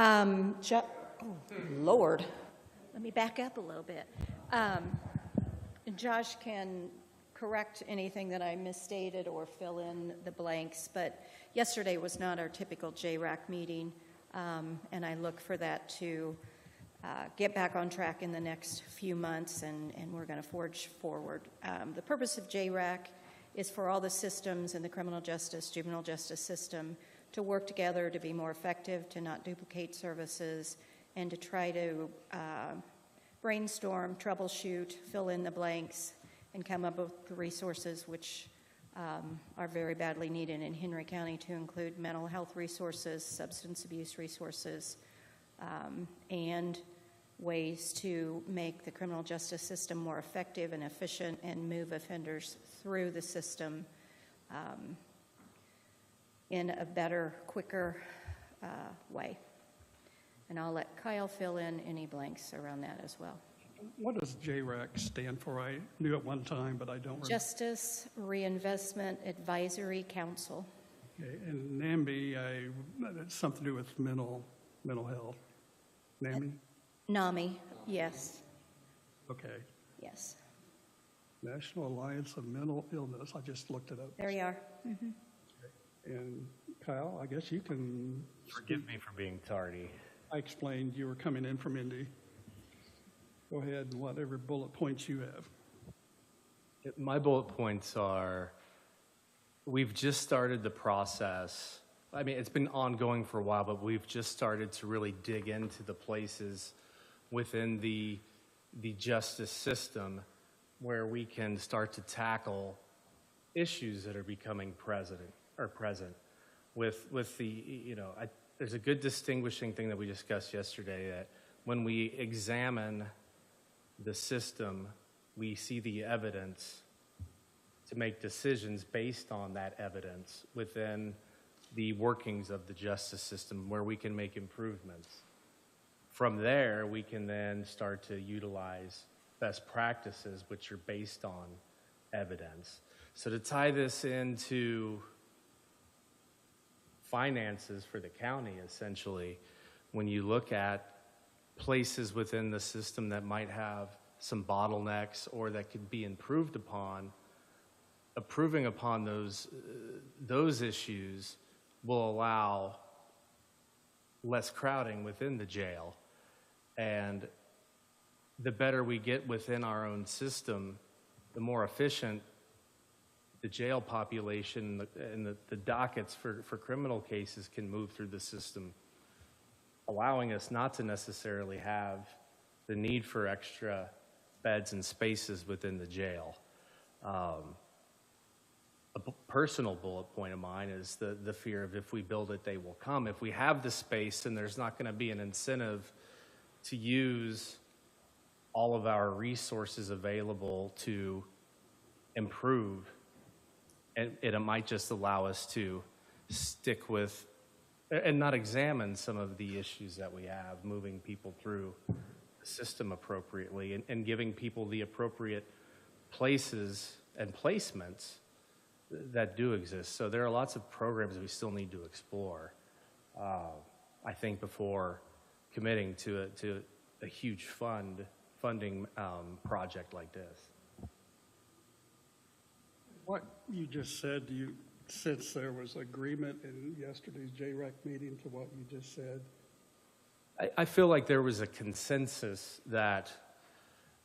Oh, Lord, let me back up a little bit. Josh can correct anything that I misstated or fill in the blanks, but yesterday was not our typical JRAC meeting, and I look for that to get back on track in the next few months, and we're going to forge forward. The purpose of JRAC is for all the systems in the criminal justice, juvenile justice system to work together to be more effective, to not duplicate services, and to try to brainstorm, troubleshoot, fill in the blanks, and come up with resources which are very badly needed in Henry County, to include mental health resources, substance abuse resources, and ways to make the criminal justice system more effective and efficient and move offenders through the system in a better, quicker way. And I'll let Kyle fill in any blanks around that as well. What does JRAC stand for? I knew at one time, but I don't remember. Justice Reinvestment Advisory Council. Okay. And NAMI, it's something to do with mental health. NAMI? NAMI, yes. Okay. Yes. National Alliance of Mental Illness. I just looked it up. There you are. Mm-hmm. And Kyle, I guess you can... Forgive me for being tardy. I explained you were coming in from Indy. Go ahead, and whatever bullet points you have. My bullet points are, we've just started the process. I mean, it's been ongoing for a while, but we've just started to really dig into the places within the justice system where we can start to tackle issues that are becoming present with the, there's a good distinguishing thing that we discussed yesterday, that when we examine the system, we see the evidence to make decisions based on that evidence within the workings of the justice system where we can make improvements. From there, we can then start to utilize best practices which are based on evidence. So to tie this into finances for the county, essentially, when you look at places within the system that might have some bottlenecks or that could be improved upon, improving upon those issues will allow less crowding within the jail. And the better we get within our own system, the more efficient the jail population and the dockets for criminal cases can move through the system, allowing us not to necessarily have the need for extra beds and spaces within the jail. A personal bullet point of mine is the fear of, if we build it, they will come. If we have the space, then there's not going to be an incentive to use all of our resources available to improve. And it might just allow us to stick with and not examine some of the issues that we have, moving people through the system appropriately and giving people the appropriate places and placements that do exist. So there are lots of programs we still need to explore, I think, before committing to a huge funding project like this. What you just said, do you sense there was agreement in yesterday's JRAC meeting to what you just said? I feel like there was a consensus that,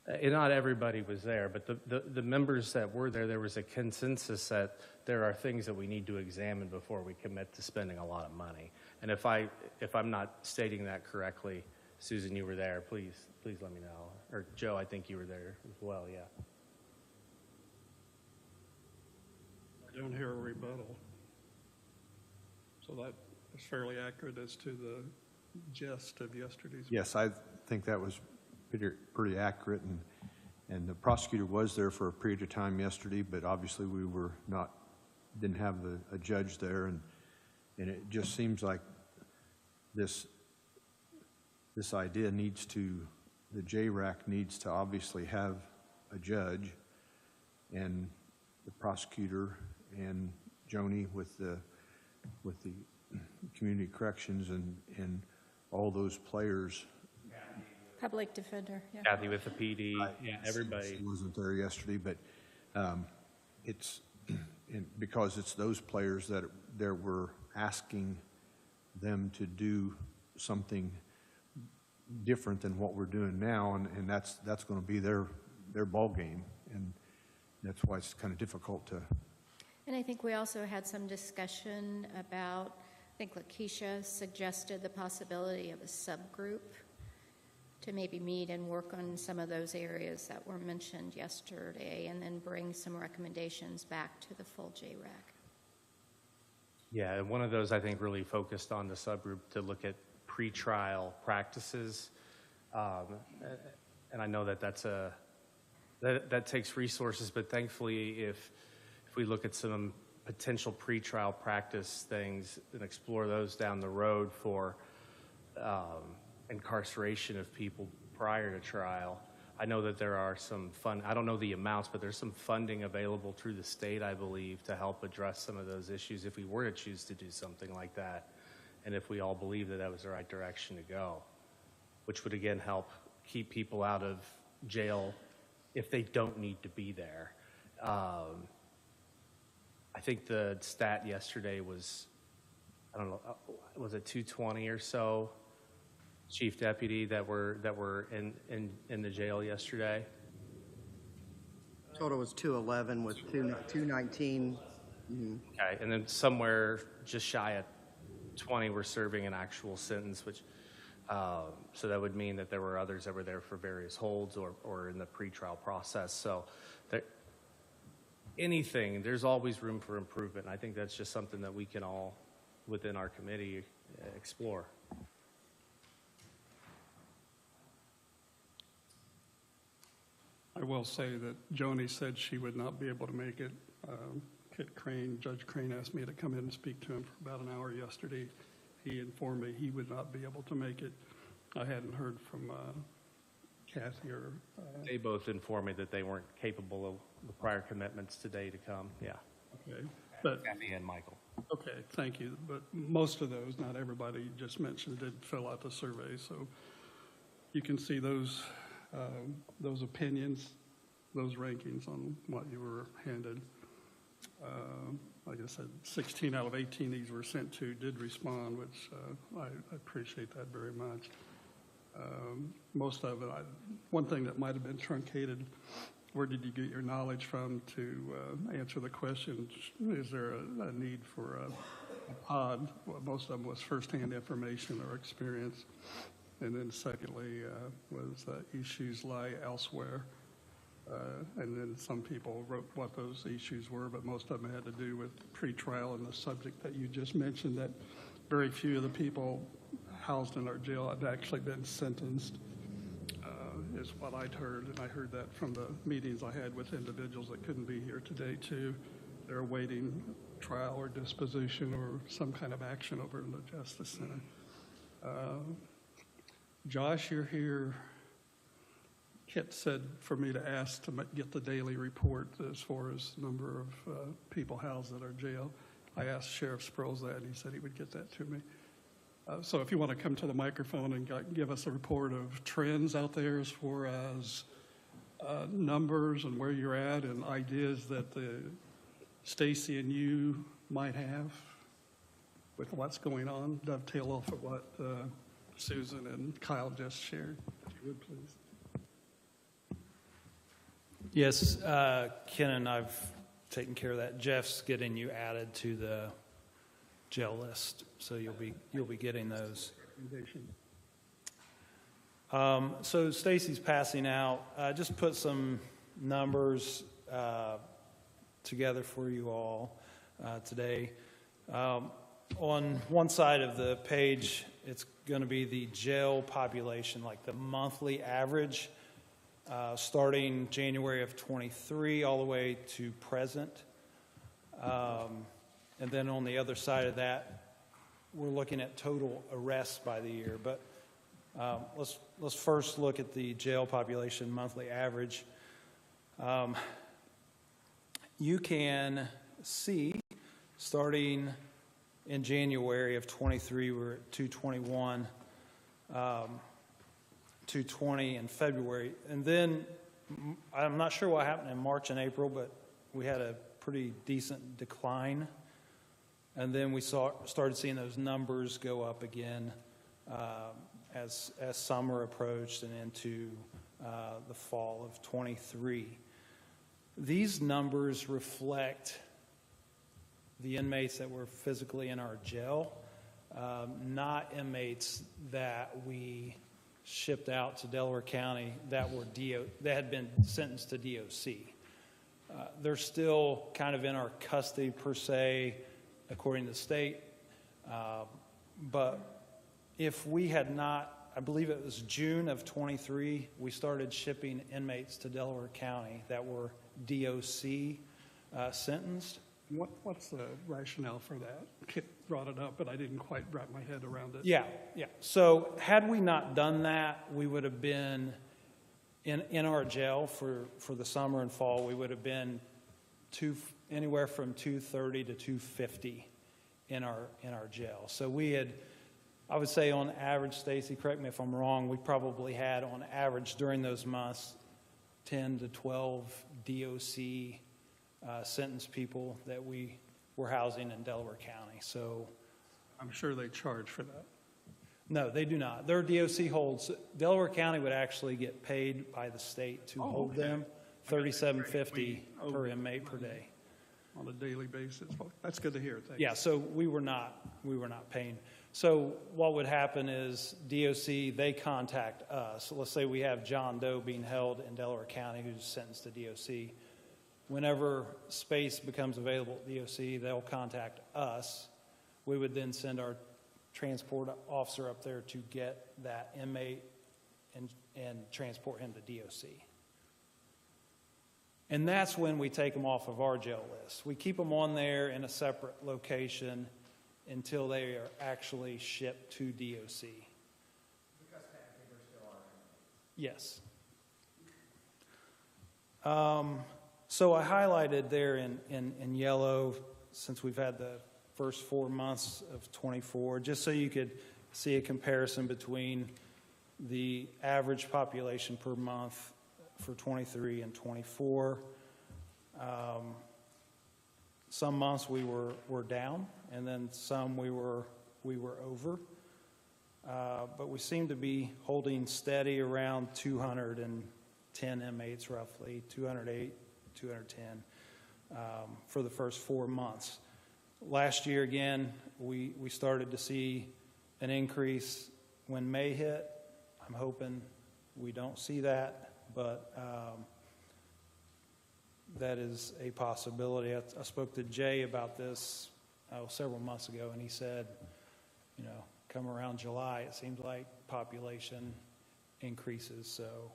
and not everybody was there, but the members that were there was a consensus that there are things that we need to examine before we commit to spending a lot of money. And if I'm not stating that correctly, Susan, you were there, please let me know. Or Joe, I think you were there as well, yeah. I don't hear a rebuttal. So that is fairly accurate as to the gist of yesterday's. Yes, I think that was pretty accurate, and the prosecutor was there for a period of time yesterday, but obviously we didn't have a judge there, and it just seems like this idea the JRAC needs to obviously have a judge, and the prosecutor and Joni with the community corrections and all those players. Public defender, yeah. Kathy with the PD, yeah, everybody. She wasn't there yesterday, but it's, because it's those players that we're asking them to do something different than what we're doing now, and that's going to be their ball game, and that's why it's kind of difficult to. And I think we also had some discussion about, I think Lakeisha suggested the possibility of a subgroup to maybe meet and work on some of those areas that were mentioned yesterday, and then bring some recommendations back to the full JRAC. Yeah, and one of those I think really focused on the subgroup to look at pretrial practices. And I know that that takes resources, but thankfully if we look at some potential pretrial practice things and explore those down the road for incarceration of people prior to trial, I know that there are some I don't know the amounts, but there's some funding available through the state, I believe, to help address some of those issues if we were to choose to do something like that, and if we all believe that that was the right direction to go, which would again help keep people out of jail if they don't need to be there. I think the stat yesterday was, I don't know, was it 220 or so chief deputy that were in the jail yesterday? Total was 211 with 219. Okay, and then somewhere just shy of 20 were serving an actual sentence, which so that would mean that there were others that were there for various holds or in the pretrial process. So there's always room for improvement. I think that's just something that we can all, within our committee, explore. I will say that Joni said she would not be able to make it. Judge Crane asked me to come in and speak to him for about an hour yesterday. He informed me he would not be able to make it. I hadn't heard from Kathy or... They both informed me that they weren't capable of the prior commitments today to come, yeah. Okay, but... Kathy and Michael. Okay, thank you. But most of those, not everybody you just mentioned, did fill out the survey. So you can see those opinions, those rankings on what you were handed. Like I said, 16 out of 18 these were sent to did respond, which I appreciate that very much. Most of it, one thing that might have been truncated, where did you get your knowledge from to answer the question, is there a need for a pod? Well, most of them was firsthand information or experience. And then secondly, was issues lie elsewhere. And then some people wrote what those issues were, but most of them had to do with pretrial and the subject that you just mentioned, that very few of the people housed in our jail had actually been sentenced, is what I'd heard. And I heard that from the meetings I had with individuals that couldn't be here today, too. They're awaiting trial or disposition or some kind of action over in the Justice Center. Josh, you're here. Kit said for me to ask to get the daily report as far as number of people housed at our jail. I asked Sheriff Sproles that, and he said he would get that to me. So if you want to come to the microphone and give us a report of trends out there as far as numbers and where you're at and ideas that Stacy and you might have with what's going on, dovetail off of what Susan and Kyle just shared, if you would please. Yes, Ken and I've taken care of that. Jeff's getting you added to the jail list, so you'll be getting those. So Stacy's passing out. Just put some numbers together for you all today. On one side of the page, it's going to be the jail population, like the monthly average. Starting January of 23 all the way to present. And then on the other side of that, we're looking at total arrests by the year. But let's first look at the jail population monthly average. You can see starting in January of 23, we're at 221. 220 in February. And then, I'm not sure what happened in March and April, but we had a pretty decent decline. And then we started seeing those numbers go up again as summer approached and into the fall of 23. These numbers reflect the inmates that were physically in our jail, not inmates that we shipped out to Delaware County that had been sentenced to DOC. They're still kind of in our custody per se, according to the state. But if we had not, I believe it was June of 23, we started shipping inmates to Delaware County that were DOC sentenced. What's the rationale for that? Kit brought it up, but I didn't quite wrap my head around it. Yeah. So had we not done that, we would have been in our jail for the summer and fall. We would have been anywhere from 230 to 250 in our jail. So we had, I would say on average, Stacy, correct me if I'm wrong, we probably had on average during those months 10 to 12 DOC sentenced people that we were housing in Delaware County. So I'm sure they charge for that. no, they do not. Their DOC holds, Delaware County would actually get paid by the state to hold okay. them, $37.50 per inmate per day. On a daily basis. Well, that's good to hear. Thanks. Yeah, so we were not paying. So what would happen is DOC, they contact us. So let's say we have John Doe being held in Delaware County who's sentenced to DOC. Whenever space becomes available at DOC, they'll contact us. We would then send our transport officer up there to get that inmate and transport him to DOC. And that's when we take them off of our jail list. We keep them on there in a separate location until they are actually shipped to DOC. Because technically they're still our inmates. Yes. So I highlighted there in yellow, since we've had the first 4 months of 24, just so you could see a comparison between the average population per month for 23 and 24. Some months we were down, and then some we were over. But we seem to be holding steady around 210 inmates, roughly 208, 210 for the first 4 months. Last year, again, we started to see an increase when May hit. I'm hoping we don't see that, but that is a possibility. I spoke to Jay about this several months ago, and he said, come around July, it seems like population increases. So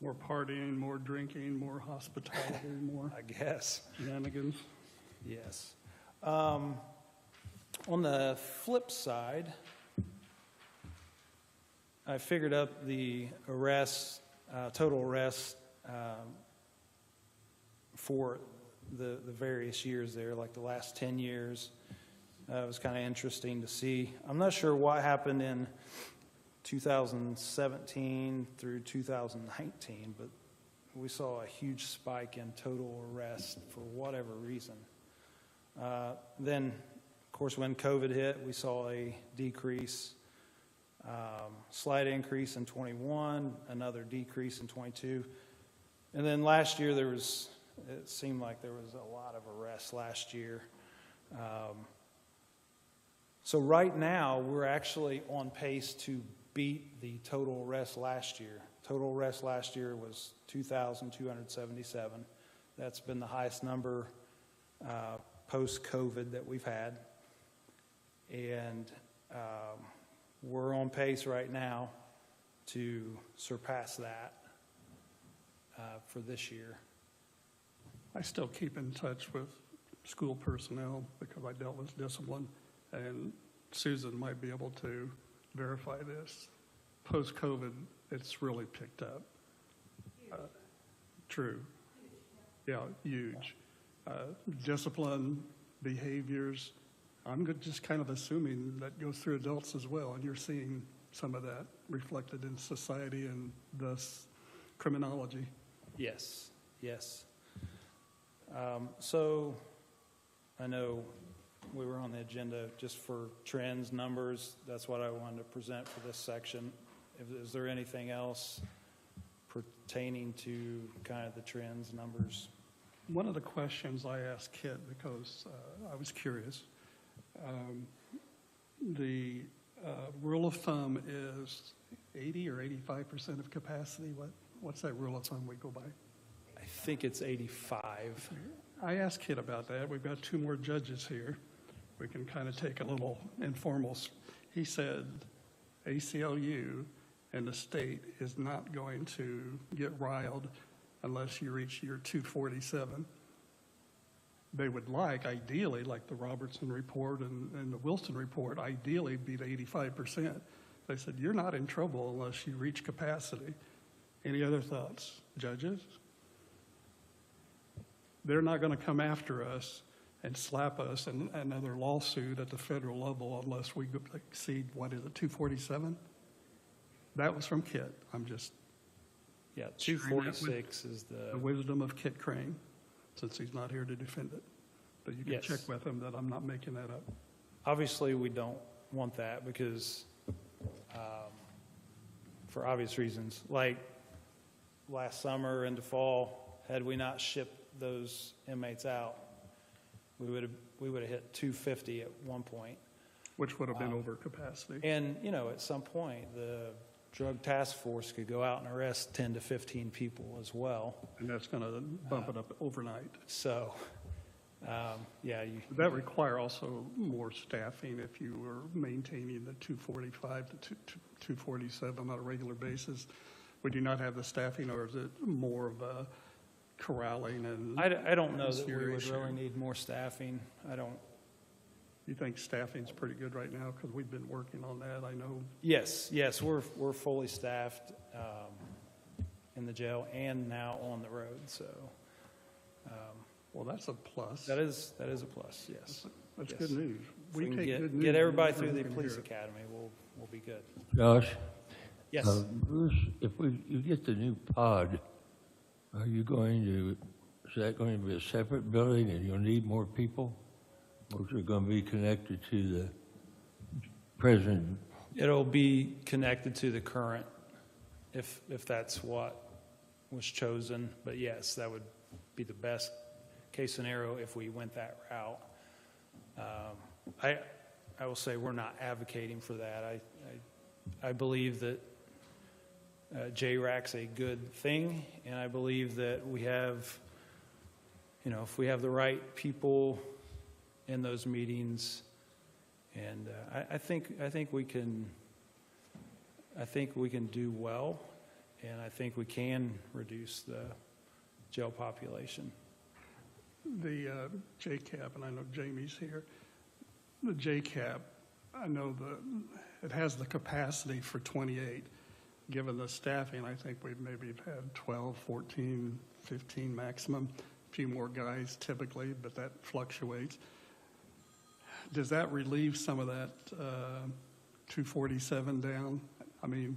More partying, more drinking, more hospitality, more I guess. shenanigans. Yes. On the flip side, I figured up the arrests, total arrests for the various years there, like the last 10 years. It was kind of interesting to see. I'm not sure what happened in 2017 through 2019, but we saw a huge spike in total arrests for whatever reason. Then, of course, when COVID hit, we saw a decrease, slight increase in 21, another decrease in 22. And then last year, it seemed like there was a lot of arrests last year. So right now, we're actually on pace to beat the total arrests last year. Total arrests last year was 2,277. That's been the highest number post-COVID that we've had. And we're on pace right now to surpass that for this year. I still keep in touch with school personnel because I dealt with discipline, and Susan might be able to verify this. Post-COVID, it's really picked up. True. Yeah, huge. Discipline, behaviors, just kind of assuming that goes through adults as well, and you're seeing some of that reflected in society and thus criminology. Yes, yes. So I know we were on the agenda just for trends, numbers. That's what I wanted to present for this section. Is there anything else pertaining to kind of the trends, numbers? One of the questions I asked Kit, because I was curious, the rule of thumb is 80 or 85% of capacity. What's that rule of thumb we go by? I think it's 85. I asked Kit about that. We've got two more judges here. We can kind of take a little informal. He said ACLU and the state is not going to get riled unless you reach your 247. They would like, ideally, like the Robertson report and the Wilson report, ideally be to 85%. They said, you're not in trouble unless you reach capacity. Any other thoughts, judges? They're not going to come after us and slap us in another lawsuit at the federal level unless we exceed, what is it, 247? That was from Kit. I'm just Yeah, 246 is the the, wisdom of Kit Crane, since he's not here to defend it. But you can Yes. check with him that I'm not making that up. obviously, we don't want that because, for obvious reasons, like last summer into fall, had we not shipped those inmates out, we would have hit 250 at one point. Which would have been over capacity. And, you know, at some point, the drug task force could go out and arrest 10 to 15 people as well. And that's going to bump it up overnight. So, yeah, you, Would that require also more staffing if you were maintaining the 245 to 247 on a regular basis? Would you not have the staffing, or is it more of a corralling and? I don't know that we would Serious really issue. need more staffing. I don't, You think staffing's pretty good right now? Because we've been working on that, I know. yes, we're fully staffed in the jail and now on the road, so Well, that's a plus. that is a plus, yes. That's Yes. good news. If we can take good news get everybody whenever through we the can police hear it. academy, we'll be good. Josh, Yes, Bruce, if you get the new pod, are you going to, is that going to be a separate building and you'll need more people? Or is it going to be connected to the present? it'll be connected to the current, if that's what was chosen. But yes, that would be the best case scenario if we went that route. I will say we're not advocating for that. I believe that JRAC's a good thing, and I believe that we have, you know, if we have the right people in those meetings, and I think we can do well, and I think we can reduce the jail population. The JCAP, and I know Jamie's here, the JCAP, I know it has the capacity for 28. Given the staffing, I think we've maybe had 12, 14, 15 maximum, a few more guys typically, but that fluctuates. Does that relieve some of that 247 down? I mean,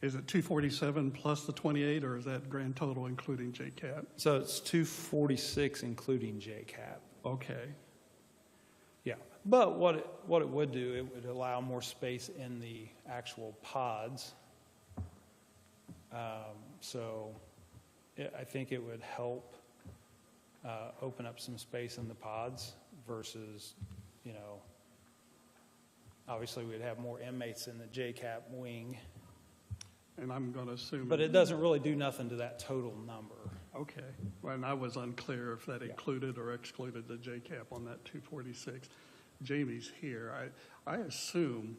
is it 247 plus the 28, or is that grand total including JCAP? So it's 246 including JCAP. Okay. Yeah, but what it would do, it would allow more space in the actual pods. So I think it would help open up some space in the pods versus, you know, obviously we'd have more inmates in the JCAP wing, And I'm going to assume. but it doesn't really do nothing to that total number. Okay. Well, and I was unclear if that included or excluded the JCAP on that 246. Jamie's here. I assume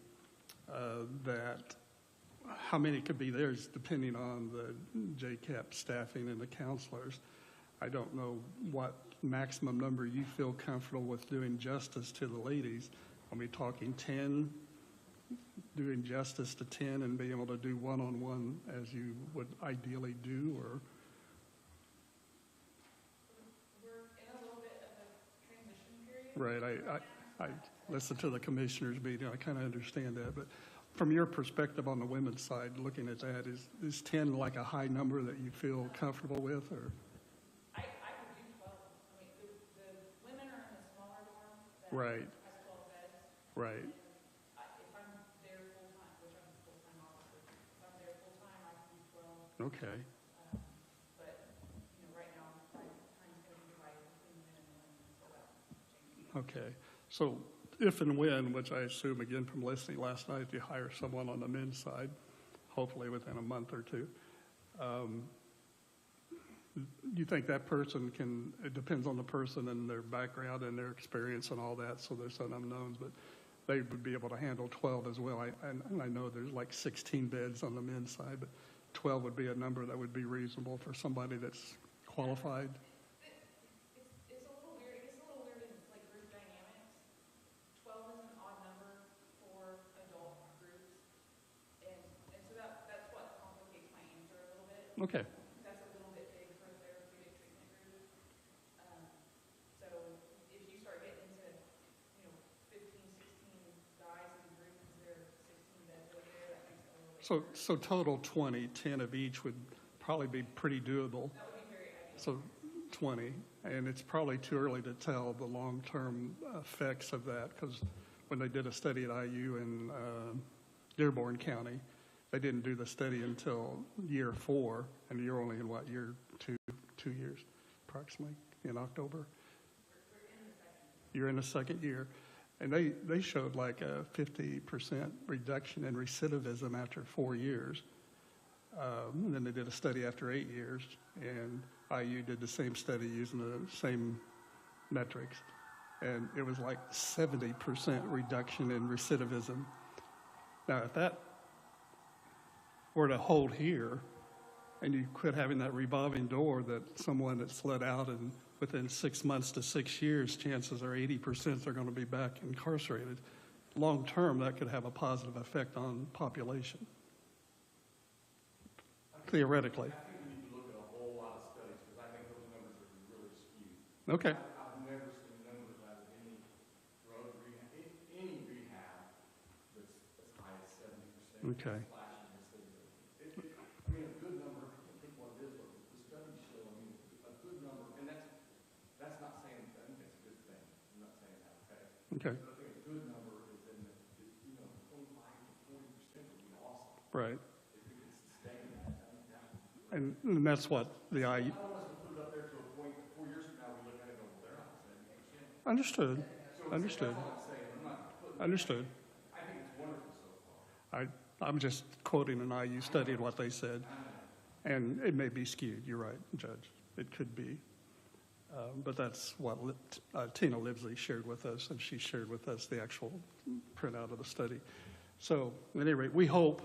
that how many could be there is depending on the JCAP staffing and the counselors. I don't know what maximum number you feel comfortable with doing justice to the ladies. Are we talking 10, doing justice to 10 and being able to do one-on-one as you would ideally do, or? We're in a little bit of a transition period. Right, I listened to the commissioners meeting, I kind of understand that, but from your perspective on the women's side, looking at that, is 10 like a high number that you feel comfortable with, or? I would do 12. I mean, the women are in the smaller dorm that Right, has 12 beds. right, If I'm there full-time, which I'm a full-time officer, if I'm there full-time, I can do 12. okay, But, right now, my time's going to be divided between the men and the women, so that changes. okay. So if and when, which I assume again from listening last night, you hire someone on the men's side, hopefully within a month or two, you think that person can, it depends on the person and their background and their experience and all that, so there's some unknowns, but they would be able to handle 12 as well. And I know there's like 16 beds on the men's side, but 12 would be a number that would be reasonable for somebody that's qualified. It's a little weird. It gets a little weird in like group dynamics. 12 is an odd number for adult groups, and so that's what complicates my answer a little bit. Okay, That's a little bit big for a therapeutic treatment group. So if you start getting into 15, 16 guys in a group, because there are 16 beds over there, that makes it a little bit. so total 20, 10 of each would probably be pretty doable. That would be very ideal. So 20, and it's probably too early to tell the long-term effects of that, because when they did a study at IU in Dearborn County, they didn't do the study until year 4, and you're only in what, year 2 years approximately, in October? You're in the second year. And they showed like a 50% reduction in recidivism after 4 years. And then they did a study after 8 years, and IU did the same study using the same metrics, and it was like 70% reduction in recidivism. Now, if that were to hold here, and you quit having that revolving door that someone that's let out and within 6 months to 6 years, chances are 80% are going to be back incarcerated. Long term, that could have a positive effect on population. Theoretically. I think we need to look at a whole lot of studies, because I think those numbers are really skewed. Okay, I've never seen numbers out of any drug rehab, any rehab that's as high as 70%. Okay. Slashing recidivism. I mean, a good number, I can't think what it is, but the studies show, I mean, a good number, and that's not saying, I think that's a good thing. I'm not saying that, okay? okay, But I think a good number is in the, 25 to 40% would be awesome. right. If we could sustain that, I mean, that would. And that's what the IU, I don't want us to put it up there to a point that 4 years from now, we look at it and go, well, they're not saying shit. understood, So understood, that's all I'm saying. I'm not putting, understood. I think it's wonderful so far. I'm just quoting an IU study and what they said, and it may be skewed, you're right, Judge, it could be. But that's what Tina Livesey shared with us, and she shared with us the actual printout of the study. So, at any rate, we hope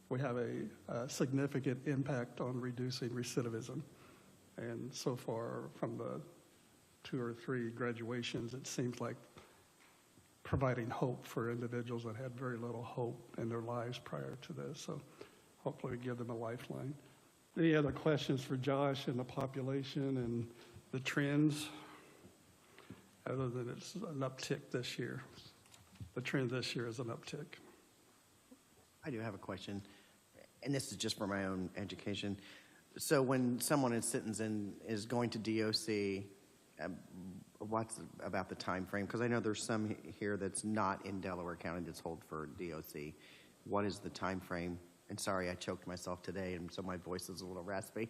we have a significant impact on reducing recidivism. And so far, from the 2 or 3 graduations, it seems like providing hope for individuals that had very little hope in their lives prior to this. So hopefully we give them a lifeline. Any other questions for Josh and the population and the trends? Other than it's an uptick this year. The trend this year is an uptick. I do have a question, and this is just for my own education. So when someone is sentencing is going to DOC, what's about the time frame? Because I know there's some here that's not in Delaware County that's hold for DOC. What is the time frame? And sorry, I choked myself today, and so my voice is a little raspy.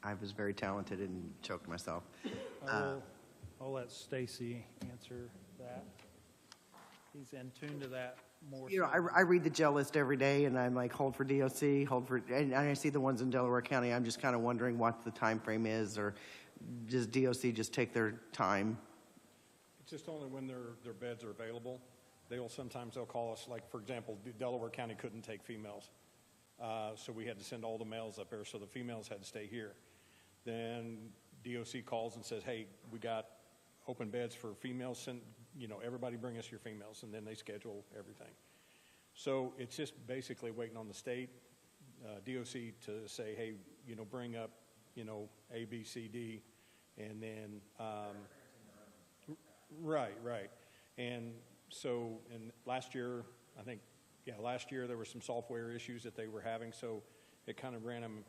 I was very talented and choked myself. I'll let Stacy answer that. He's in tune to that more. You know, so. I read the jail list every day, and I'm like, hold for DOC, hold for, and I see the ones in Delaware County. I'm just kind of wondering what the time frame is, or does DOC just take their time? It's just only when their beds are available. Sometimes they'll call us, like, for example, Delaware County couldn't take females. So we had to send all the males up there, so the females had to stay here. Then DOC calls and says, hey, we got open beds for females, send, everybody bring us your females, and then they schedule everything. So it's just basically waiting on the state, DOC to say, hey, bring up, A, B, C, D, and then, Right, right. And so, and last year, I think, last year there were some software issues that they were having, so it kind of ran them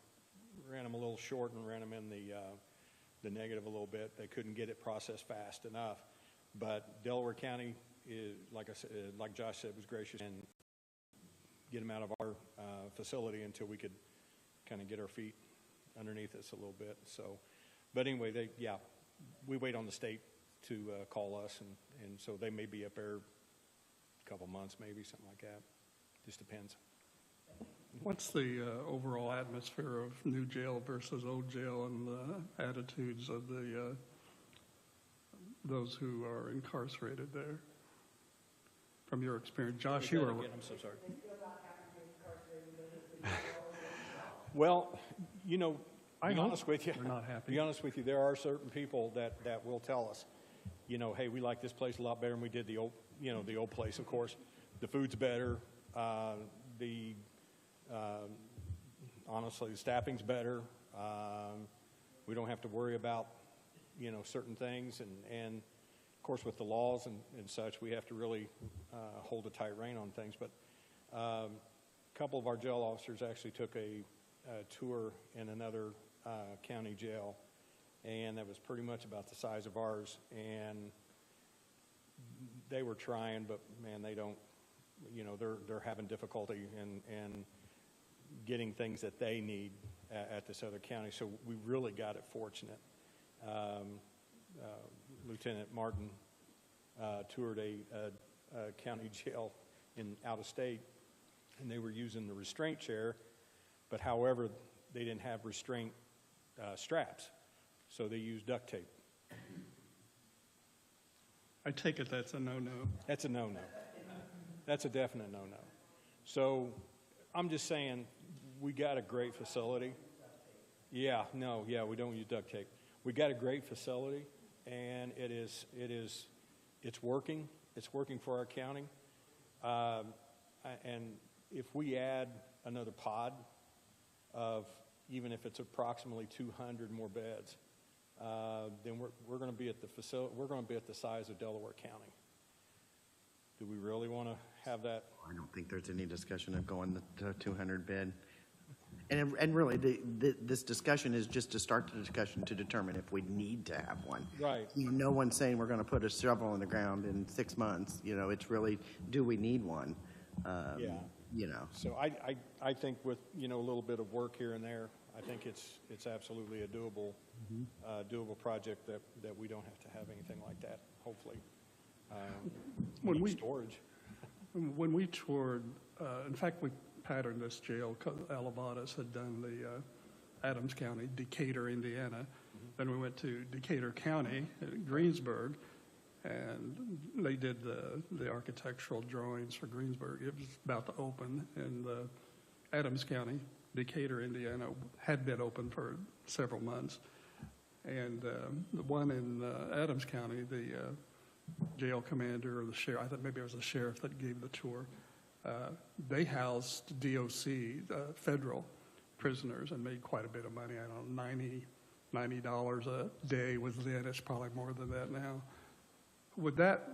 a little short and ran them in the negative a little bit. They couldn't get it processed fast enough. But Delaware County is, like I said, like Josh said, was gracious and get them out of our facility until we could kind of get our feet underneath us a little bit. So, but anyway, we wait on the state to call us, and so they may be up there a couple months, maybe, something like that. Just depends. What's the overall atmosphere of new jail versus old jail and the attitudes of the those who are incarcerated there? From your experience, Josh, you were. I'm so sorry. Well, you know, I be hope honest with you. they're not happy. Be honest with you, there are certain people that will tell us, you know, hey, we like this place a lot better than we did the old, you know, the old place. Of course, the food's better. Honestly, the staffing's better. We don't have to worry about, you know, certain things, and of course, with the laws and such, we have to really hold a tight rein on things. But a couple of our jail officers actually took a tour in another county jail, and that was pretty much about the size of ours. And they were trying, but man, they don't. You know, they're having difficulty in getting things that they need at this other county. So we really got it fortunate. Lieutenant Martin toured a county jail in out of state, and they were using the restraint chair, but however, they didn't have restraint straps, so they used duct tape. I take it that's a no-no. That's a no-no. That's a definite no-no. So I'm just saying, we got a great facility. Yeah, we don't use duct tape. We got a great facility, and it's working. It's working for our county. And if we add another pod of, even if it's approximately 200 more beds, then we're going to be at the facility. We're going to be at the size of Delaware County. Do we really want to have that? I don't think there's any discussion of going to 200 bed. And really, this discussion is just to start the discussion to determine if we need to have one. Right. You know, no one's saying we're going to put a shovel in the ground in 6 months. You know, it's really, do we need one? Yeah. You know. So I think with, you know, a little bit of work here and there, I think it's absolutely a doable project that we don't have to have anything like that, hopefully. Storage. When we toured, in fact, we patterned this jail because Alavadas had done the Adams County, Decatur, Indiana. Mm-hmm. Then we went to Decatur County, Greensburg, and they did the architectural drawings for Greensburg. It was about to open, and Adams County, Decatur, Indiana, had been open for several months. And the one in Adams County, the jail commander or the sheriff, I think maybe it was the sheriff that gave the tour, they housed DOC, federal prisoners, and made quite a bit of money. I don't know, $90 a day was then. It's probably more than that now. Would that,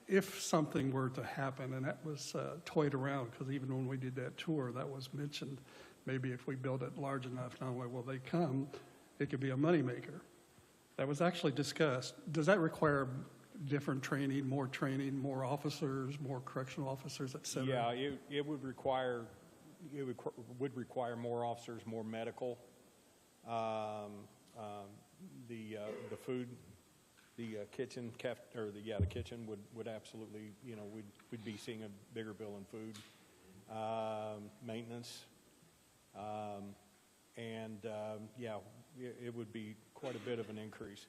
if something were to happen, and that was toyed around, because even when we did that tour, that was mentioned, maybe if we build it large enough, not only will they come, it could be a moneymaker. That was actually discussed. Does that require different training, more officers, more correctional officers, et cetera? Yeah, it would require more officers, more medical. The food, the kitchen, the kitchen would absolutely, you know, we'd be seeing a bigger bill in food, maintenance, it would be quite a bit of an increase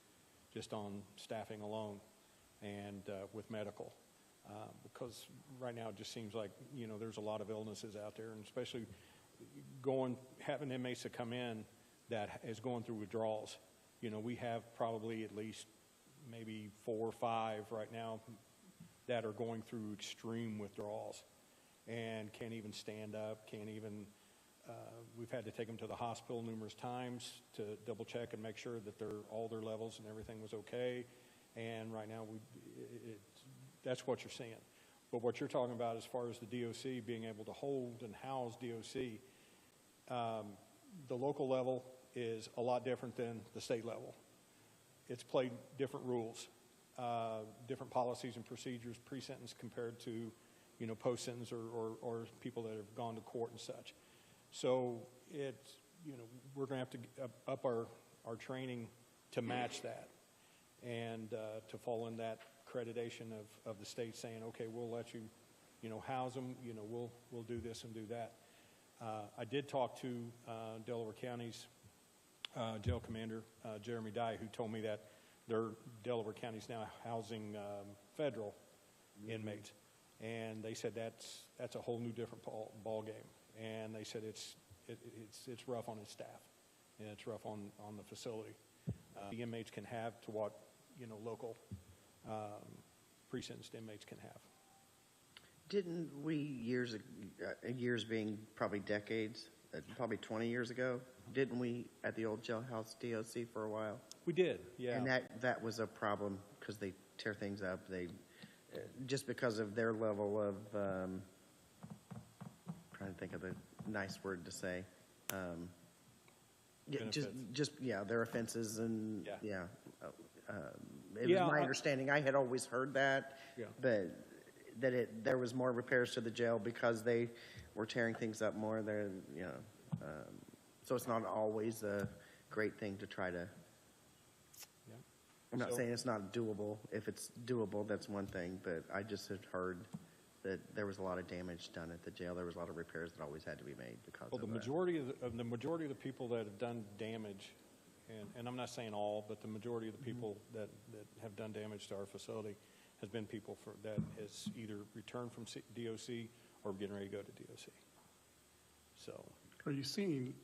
just on staffing alone. And with medical, because right now it just seems like, you know, there's a lot of illnesses out there, and especially having inmates that come in that is going through withdrawals. You know, we have probably at least maybe 4 or 5 right now that are going through extreme withdrawals and can't even stand up, we've had to take them to the hospital numerous times to double check and make sure that all their levels and everything was okay. And right now, that's what you're seeing. But what you're talking about as far as the DOC being able to hold and house DOC, the local level is a lot different than the state level. It's played different rules, different policies and procedures pre-sentence compared to, post-sentence or people that have gone to court and such. So it's, we're going to have to up our training to match that and to fall in that accreditation of the state saying, okay, we'll let you, house them, we'll do this and do that. I did talk to Delaware County's jail commander, Jeremy Dye, who told me that Delaware County's now housing federal inmates. And they said that's a whole new different ball game. And they said it's rough on his staff, and it's rough on the facility. The inmates can have to what local pre-sentenced inmates can have. Didn't we years being probably decades, probably 20 years ago, didn't we at the old jailhouse DOC for a while? We did, yeah. And that was a problem because they tear things up. They just because of their level of trying to think of the nice word to say. Their offenses and it was my understanding. I had always heard that, but there was more repairs to the jail because they were tearing things up more. So it's not always a great thing to try to. I'm not saying it's not doable. If it's doable, that's one thing. But I just had heard that there was a lot of damage done at the jail. There was a lot of repairs that always had to be made because of the majority of the people that have done damage, and I'm not saying all, but the majority of the people that have done damage to our facility has been people that has either returned from DOC or getting ready to go to DOC. So, Are you seeing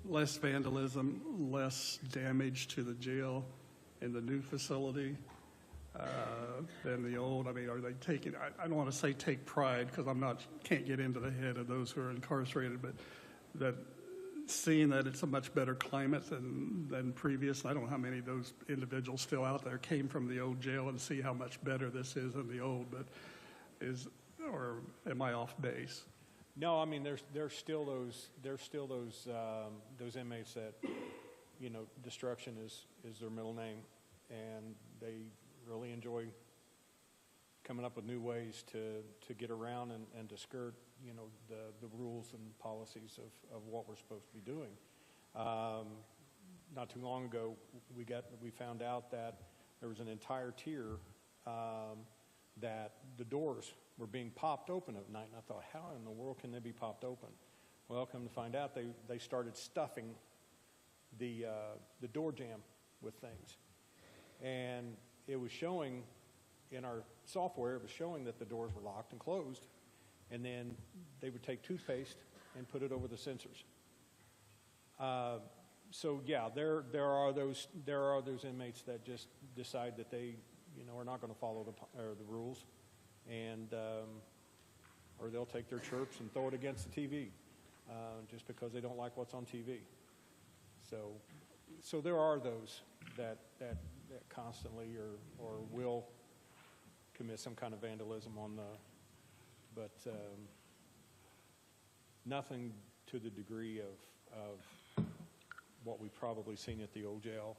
less vandalism, less damage to the jail in the new facility than the old? I mean, are they taking, I don't want to say take pride because can't get into the head of those who are incarcerated, but that seeing that it's a much better climate than previous. I don't know how many of those individuals still out there came from the old jail and see how much better this is than the old, but or am I off base? no, I mean there's still those inmates that destruction is their middle name, and they really enjoy coming up with new ways to get around and to skirt the rules and policies of what we're supposed to be doing. Not too long ago, we found out that there was an entire tier that the doors were being popped open at night, and I thought, how in the world can they be popped open? Well, come to find out, they started stuffing the door jamb with things, and it was showing in our software, it was showing that the doors were locked and closed, and then they would take toothpaste and put it over the sensors. So yeah, there are those inmates that just decide that they are not going to follow the rules, and or they'll take their chirps and throw it against the TV just because they don't like what's on TV. So there are those that constantly or will commit some kind of vandalism but nothing to the degree of what we've probably seen at the old jail.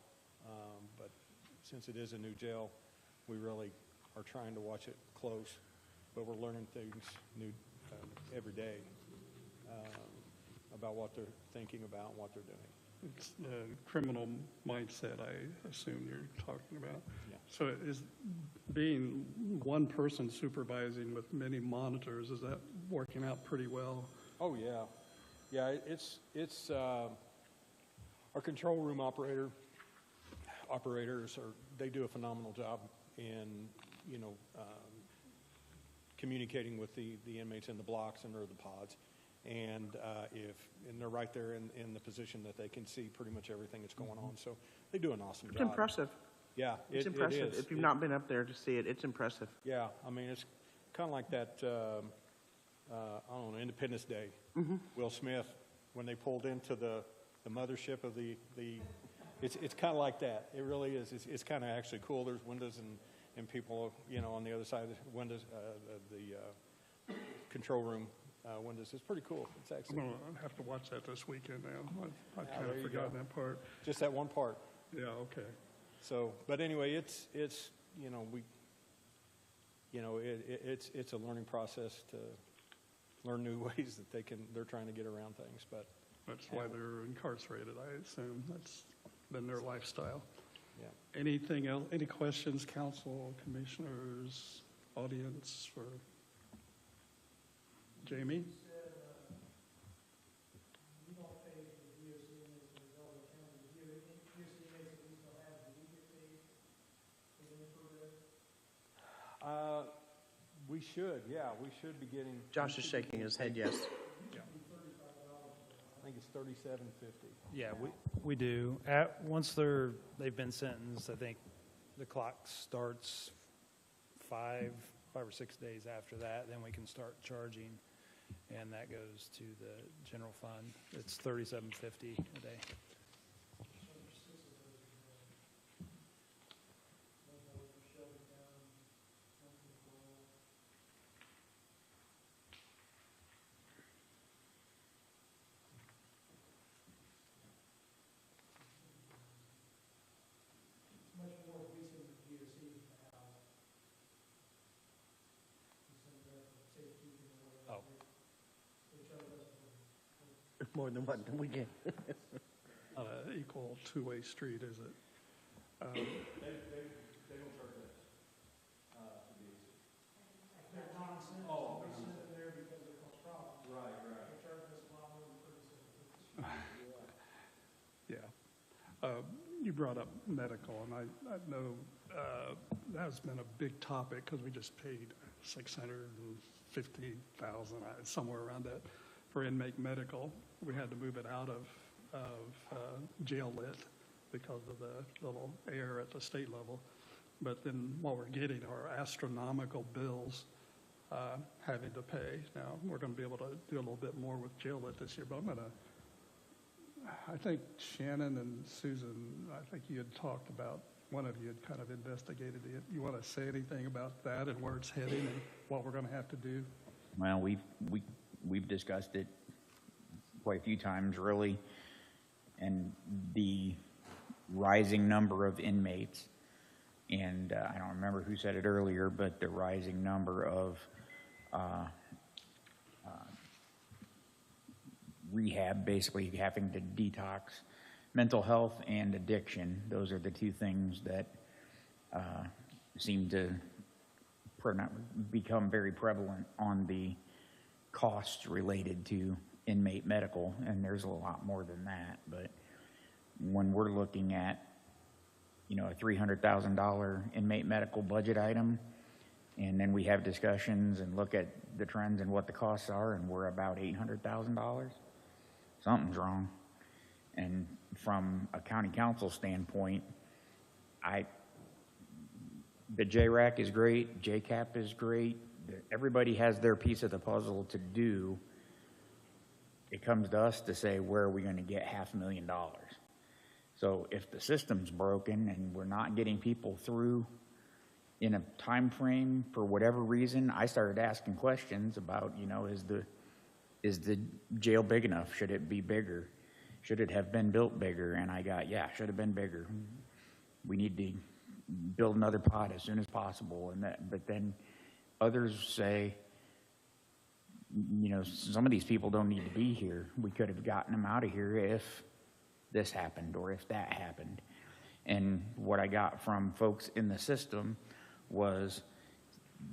But since it is a new jail, we really are trying to watch it close, but we're learning things new every day about what they're thinking about and what they're doing. It's the criminal mindset, I assume you're talking about. Yeah. So is being one person supervising with many monitors, is that working out pretty well? Oh, yeah. Yeah, it's our control room operators they do a phenomenal job in, communicating with the inmates in the blocks and or the pods. And they're right there in the position that they can see pretty much everything that's going on. So they do an awesome job. It's impressive. Yeah, It's impressive. It is. If you've not been up there to see it, it's impressive. Yeah, I mean, it's kind of like that, I don't know, Independence Day. Will Smith, when they pulled into the mothership of the It's kind of like that. It really is. It's kind of actually cool. There's windows and people, you know, on the other side of the windows, the control room windows. It's pretty cool. It's I'm actually going to have to watch that this weekend now. I've kind there of you forgotten go. that part. just that one part. Yeah, okay. So, but anyway, it's you know, it's a learning process to learn new ways that they're trying to get around things. But That's why they're incarcerated, I assume. That's been their lifestyle. yeah. Anything else, any questions, council, commissioners, audience for Jamie? We should, yeah, we should be getting. Josh is shaking his head, yes. I think it's $37.50. Yeah, we do. Once they've been sentenced, I think the clock starts 5 or 6 days after that, then we can start charging, and that goes to the general fund. It's $37.50 a day. More than what we get. Not an equal two-way street, is it? They don't charge us to be. Oh, right. Yeah. You brought up medical, and I know that's been a big topic because we just paid $650,000, somewhere around that, for inmate medical. We had to move it out of jail lit because of the little error at the state level. But then what we're getting are astronomical bills having to pay. Now, we're going to be able to do a little bit more with jail lit this year, but I think Shannon and Susan, I think you had talked about, one of you had kind of investigated it. You want to say anything about that and where it's heading and what we're going to have to do? Well, we've discussed it quite a few times, really, and the rising number of inmates, and I don't remember who said it earlier, but the rising number of rehab, basically having to detox mental health and addiction. Those are the two things that seem to become very prevalent on the costs related to inmate medical, and there's a lot more than that. But when we're looking at, a $300,000 inmate medical budget item, and then we have discussions and look at the trends and what the costs are, and we're about $800,000, something's wrong. And from a county council standpoint, the JRAC is great, JCAP is great. Everybody has their piece of the puzzle to do. It comes to us to say, where are we going to get $500,000? So if the system's broken and we're not getting people through in a time frame for whatever reason, I started asking questions about, is the jail big enough? Should it be bigger? Should it have been built bigger? And I got, should have been bigger. We need to build another pod as soon as possible. But then others say, some of these people don't need to be here. We could have gotten them out of here if this happened or if that happened. And what I got from folks in the system was,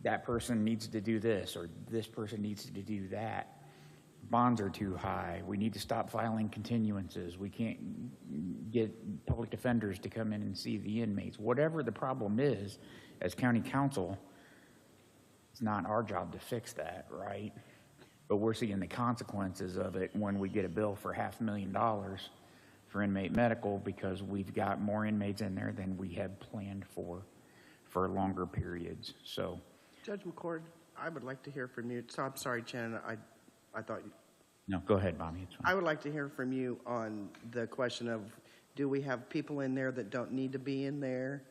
that person needs to do this or this person needs to do that. Bonds are too high. We need to stop filing continuances. We can't get public defenders to come in and see the inmates. Whatever the problem is, as county council, it's not our job to fix that, right? But we're seeing the consequences of it when we get a bill for $500,000 for inmate medical because we've got more inmates in there than we had planned for longer periods. So, Judge McCord, I would like to hear from you. So I'm sorry, Shannon, I thought you... No, go ahead, Bobby. It's fine. I would like to hear from you on the question of, Do we have people in there that don't need to be in there?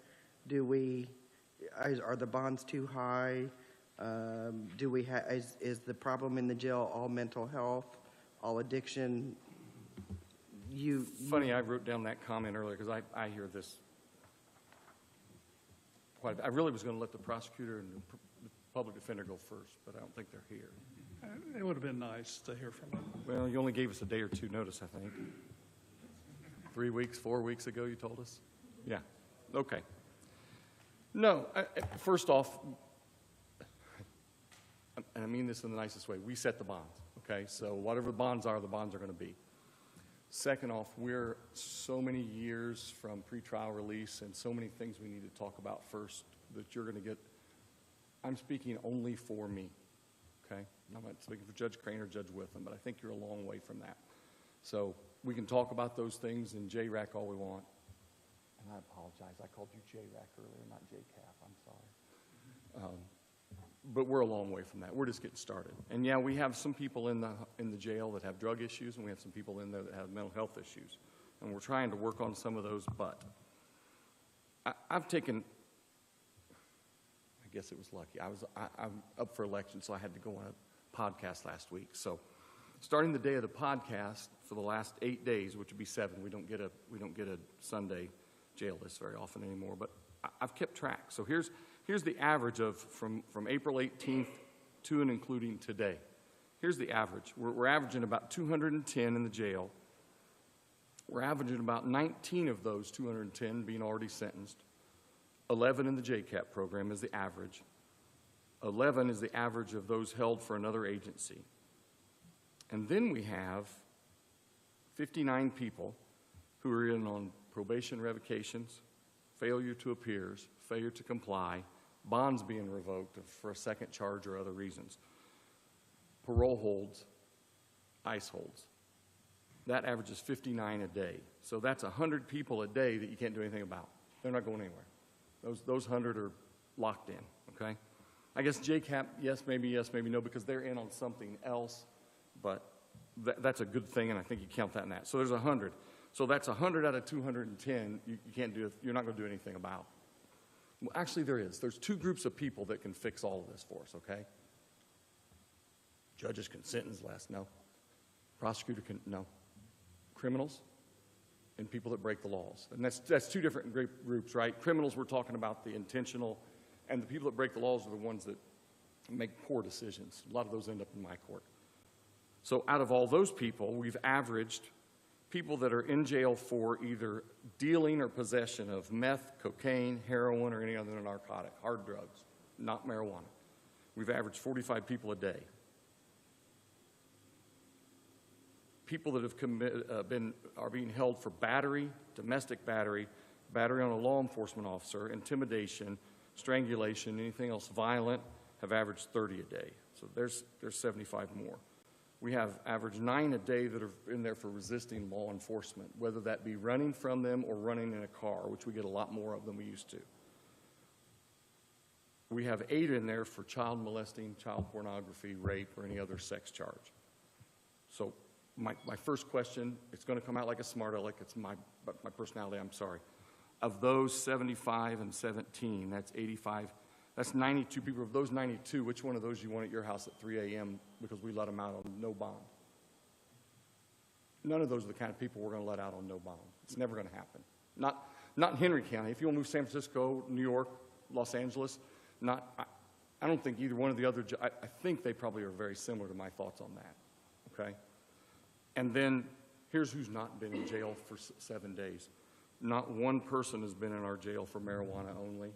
Are the bonds too high? Is the problem in the jail all mental health, all addiction? Funny, I wrote down that comment earlier because I hear this quite a bit. I really was going to let the prosecutor and the public defender go first, but I don't think they're here. It would have been nice to hear from them. Well, you only gave us a day or two notice, I think. 3 weeks, 4 weeks ago, you told us? Yeah, okay. No, first off, and I mean this in the nicest way, we set the bonds, okay? So whatever the bonds are going to be. Second off, we're so many years from pretrial release and so many things we need to talk about first that you're going to get. I'm speaking only for me, okay? I'm not speaking for Judge Crane or Judge Witham, but I think you're a long way from that. So we can talk about those things in JRAC all we want. And I apologize, I called you JRAC earlier, not JCAP, I'm sorry. But we're a long way from that. We're just getting started. And yeah, we have some people in the jail that have drug issues, and we have some people in there that have mental health issues. And we're trying to work on some of those, but I've taken, I guess it was lucky. I'm up for election, so I had to go on a podcast last week. So starting the day of the podcast for the last 8 days, which would be 7, we don't get a Sunday jail list very often anymore, but I've kept track. So here's the average of from April 18th to and including today. Here's the average. We're averaging about 210 in the jail. We're averaging about 19 of those 210 being already sentenced. 11 in the JCAP program is the average. 11 is the average of those held for another agency. And then we have 59 people who are in on probation revocations, failure to appears, failure to comply, bonds being revoked for a second charge or other reasons, parole holds, ICE holds. That averages 59 a day. So that's 100 people a day that you can't do anything about. They're not going anywhere. Those 100 are locked in, okay? I guess JCAP, yes, maybe no, because they're in on something else, but that's a good thing, and I think you count that in that. So there's 100. So that's 100 out of 210 you can't do, you're not going to do anything about. Well, actually, there's 2 groups of people that can fix all of this for us, okay? Judges can sentence less, no. Prosecutor can, no. Criminals and people that break the laws. And that's 2 different groups, right? Criminals, we're talking about the intentional, and the people that break the laws are the ones that make poor decisions. A lot of those end up in my court. So out of all those people, we've averaged people that are in jail for either dealing or possession of meth, cocaine, heroin, or any other narcotic, hard drugs, not marijuana. We've averaged 45 people a day. People that have are being held for battery, domestic battery, battery on a law enforcement officer, intimidation, strangulation, anything else violent, have averaged 30 a day. So there's 75 more. We have average 9 a day that are in there for resisting law enforcement, whether that be running from them or running in a car, which we get a lot more of than we used to. We have 8 in there for child molesting, child pornography, rape, or any other sex charge. So my first question, it's going to come out like a smart aleck, it's my personality, I'm sorry. Of those 75 and 17, that's 85. That's 92 people. Of those 92, which one of those you want at your house at 3 a.m. because we let them out on no bond? None of those are the kind of people we're going to let out on no bond. It's never going to happen. Not in Henry County. If you want to move San Francisco, New York, Los Angeles, I don't think either one of the other, I think they probably are very similar to my thoughts on that, okay? And then here's who's not been in jail for 7 days. Not one person has been in our jail for marijuana only.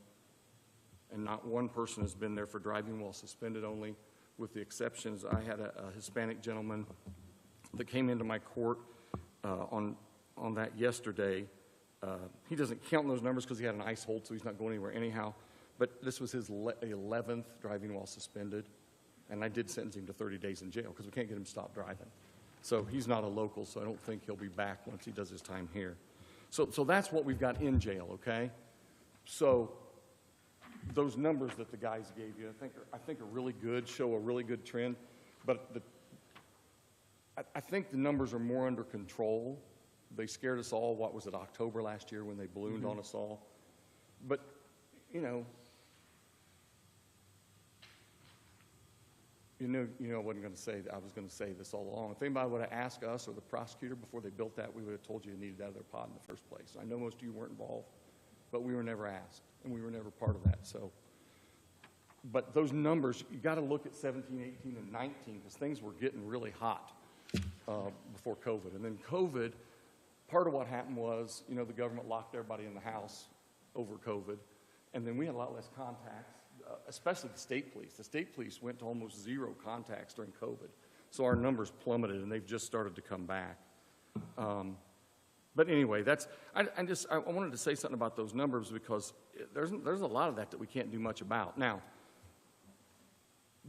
And not one person has been there for driving while suspended only, with the exceptions. I had a Hispanic gentleman that came into my court on that yesterday. He doesn't count those numbers because he had an ICE hold, so he's not going anywhere anyhow. But this was his 11th driving while suspended, and I did sentence him to 30 days in jail because we can't get him to stop driving. So he's not a local, so I don't think he'll be back once he does his time here. So that's what we've got in jail, okay? So those numbers that the guys gave you, I think are really good, show a really good trend. But I think the numbers are more under control they scared us all, what was it, October last year when they ballooned on us all? But, you know, I wasn't going to say that. I was going to say this all along. If anybody would have asked us or the prosecutor before they built that, we would have told you needed out of their pod in the first place. I know most of you weren't involved, but we were never asked, and we were never part of that. So, but those numbers, you got to look at 17, 18, and 19 because things were getting really hot before COVID. And then COVID, part of what happened was, the government locked everybody in the house over COVID, and then we had a lot less contacts. Especially the state police. The state police went to almost 0 contacts during COVID. So our numbers plummeted, and they've just started to come back. But anyway, I wanted to say something about those numbers because there's a lot of that we can't do much about. Now,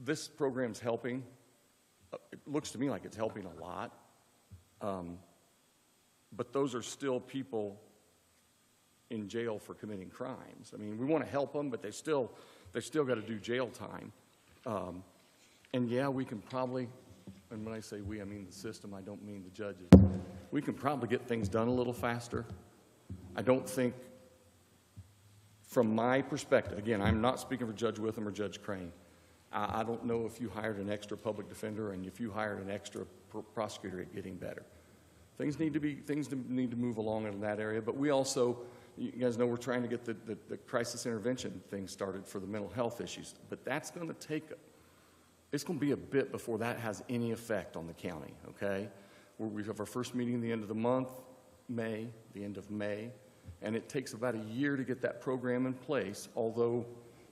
this program's helping. It looks to me like it's helping a lot. But those are still people in jail for committing crimes. I mean, we want to help them, but they still got to do jail time. And yeah, we can probably, and when I say we, I mean the system, I don't mean the judges. We can probably get things done a little faster. I don't think, from my perspective, again, I'm not speaking for Judge Witham or Judge Crane. I don't know if you hired an extra public defender and if you hired an extra prosecutor at getting better. Things need to move along in that area, but we also, you guys know we're trying to get the crisis intervention thing started for the mental health issues, but that's going to take, it's going to be a bit before that has any effect on the county, okay? We have our first meeting at the end of the month, the end of May, and it takes about a year to get that program in place, although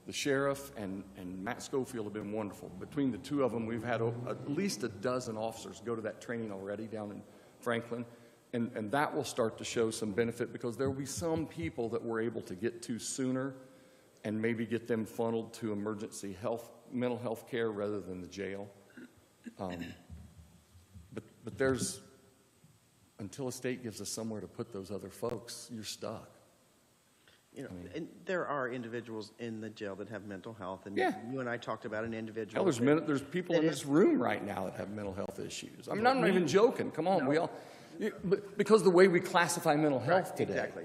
the sheriff and Matt Schofield have been wonderful. Between the two of them, we've had at least a dozen officers go to that training already down in Franklin. And that will start to show some benefit because there will be some people that we're able to get to sooner and maybe get them funneled to emergency mental health care rather than the jail. But there's, until a state gives us somewhere to put those other folks, you're stuck. And there are individuals in the jail that have mental health, and Yeah. you and I talked about an individual. Hell, there's people in this room right now that have mental health issues. I'm not even joking. Come on, we all. Because the way we classify mental health today. Exactly.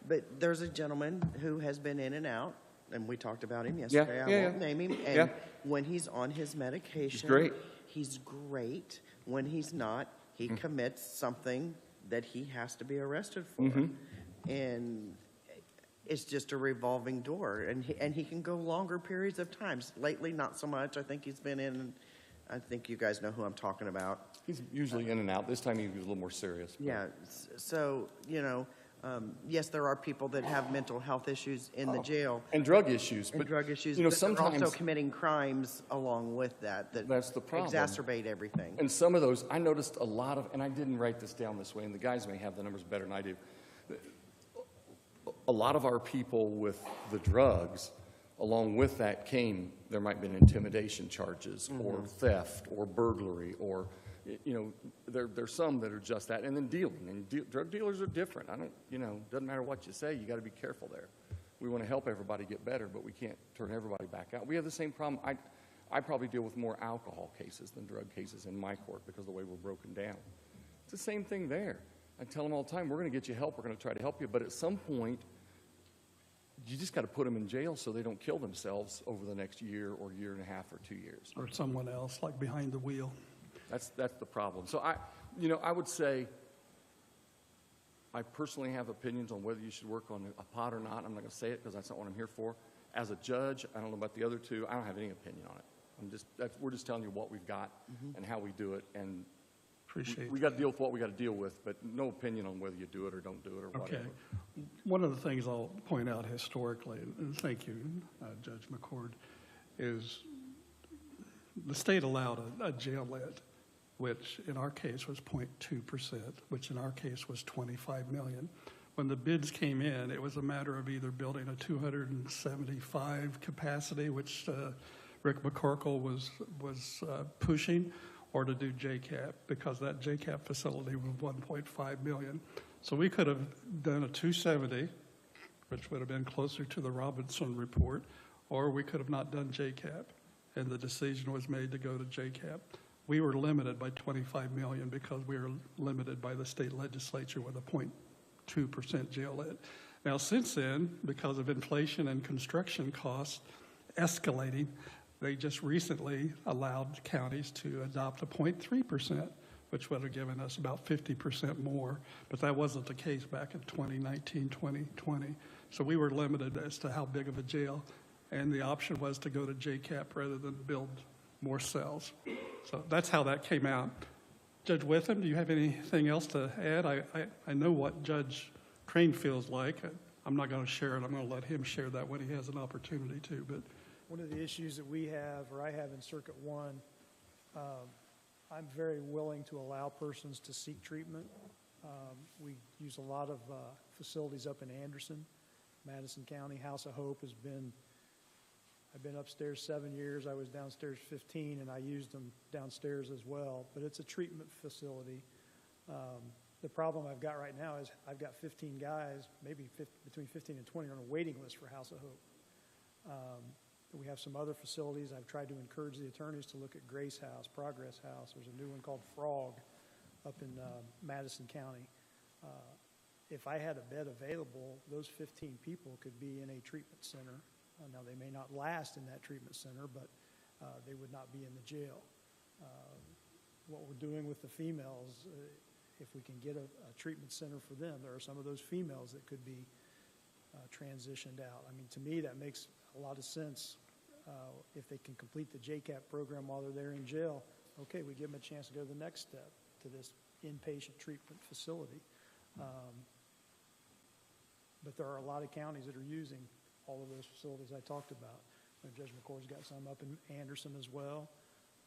But there's a gentleman who has been in and out, and we talked about him yesterday. I won't name him. And when he's on his medication, he's great. When he's not, he commits something that he has to be arrested for. And it's just a revolving door. And he can go longer periods of times. Lately, not so much. I think he's been in, I think you guys know who I'm talking about. He's usually in and out. This time he was a little more serious. But. Yeah. So, yes, there are people that have mental health issues in the jail. And drug issues. And drug issues. But sometimes they're also committing crimes along with that. That's the problem. Exacerbate everything. And some of those, I noticed a lot of, and I didn't write this down this way, and the guys may have the numbers better than I do. A lot of our people with the drugs, along with that there might be intimidation charges or theft or burglary or, there's some that are just that. And then dealing. And drug dealers are different. Doesn't matter what you say, you got to be careful there. We want to help everybody get better, but we can't turn everybody back out. We have the same problem. I probably deal with more alcohol cases than drug cases in my court because of the way we're broken down. It's the same thing there. I tell them all the time, we're going to get you help. We're going to try to help you. But at some point, you just got to put them in jail so they don't kill themselves over the next year or year and a half or 2 years. Or someone else, like behind the wheel. That's the problem. So I would say I personally have opinions on whether you should work on a pod or not. I'm not going to say it because that's not what I'm here for. As a judge, I don't know about the other two. I don't have any opinion on it. We're just telling you what we've got and how we do it. And we got to deal with what we got to deal with, but no opinion on whether you do it or don't do it or whatever. Okay. One of the things I'll point out historically, and thank you, Judge McCord, is the state allowed a jail lid, which in our case was 0.2%, which in our case was $25 million. When the bids came in, it was a matter of either building a 275 capacity, which Rick McCorkle was pushing, or to do JCAP, because that JCAP facility was $1.5 million. So we could have done a 270, which would have been closer to the Robinson report, or we could have not done JCAP, and the decision was made to go to JCAP. we were limited by 25 million because we were limited by the state legislature with a 0.2% jail lit. Now, since then, because of inflation and construction costs escalating, they just recently allowed counties to adopt a 0.3%, which would have given us about 50% more, but that wasn't the case back in 2019, 2020. So we were limited as to how big of a jail, and the option was to go to JCAP rather than build more cells. So that's how that came out. Judge Witham, do you have anything else to add? I know what Judge Crane feels like. I'm not going to share it. I'm going to let him share that when he has an opportunity to. But one of the issues that we have, or I have in Circuit 1, I'm very willing to allow persons to seek treatment. We use a lot of facilities up in Anderson, Madison County. House of Hope has been, I've been upstairs 7 years. I was downstairs 15, and I used them downstairs as well. But it's a treatment facility. The problem I've got right now is I've got 15 guys, maybe between 15 and 20 on a waiting list for House of Hope. We have some other facilities. I've tried to encourage the attorneys to look at Grace House, Progress House. There's a new one called Frog up in Madison County. If I had a bed available, those 15 people could be in a treatment center. Now, they may not last in that treatment center, but they would not be in the jail. What we're doing with the females, if we can get a treatment center for them, there are some of those females that could be transitioned out. I mean, to me, that makes a lot of sense. If they can complete the JCAP program while they're there in jail, okay, we give them a chance to go to the next step, to this inpatient treatment facility. But there are a lot of counties that are using all of those facilities I talked about. Judge McCord's got some up in Anderson as well.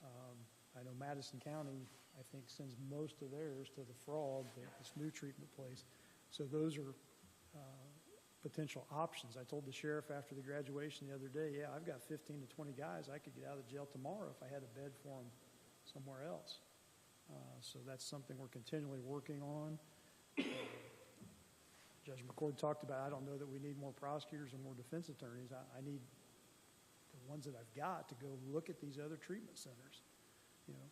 I know Madison County, I think, sends most of theirs to the Frog, this new treatment place. So those are potential options. I told the sheriff after the graduation the other day, yeah, I've got 15 to 20 guys. I could get out of jail tomorrow if I had a bed for them somewhere else. So that's something we're continually working on. Judge McCord talked about, I don't know that we need more prosecutors or more defense attorneys. I need the ones that I've got to go look at these other treatment centers. You know,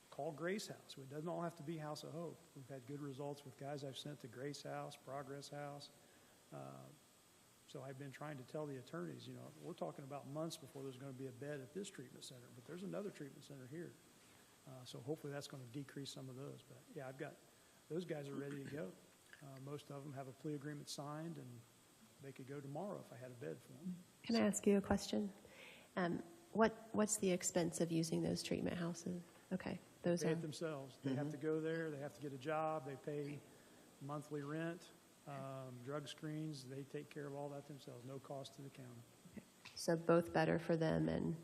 call Grace House. It doesn't all have to be House of Hope. We've had good results with guys I've sent to Grace House, Progress House. So I've been trying to tell the attorneys, you know, we're talking about months before there's going to be a bed at this treatment center, but there's another treatment center here. So hopefully that's going to decrease some of those. But yeah, I've got, those guys are ready to go. Most of them have a plea agreement signed, and they could go tomorrow if I had a bed for them. Can I ask you a question? What's the expense of using those treatment houses? Okay, those They pay are it themselves. They have to go there. They have to get a job. They pay monthly rent, drug screens. They take care of all that themselves. No cost to the county. so both better for them and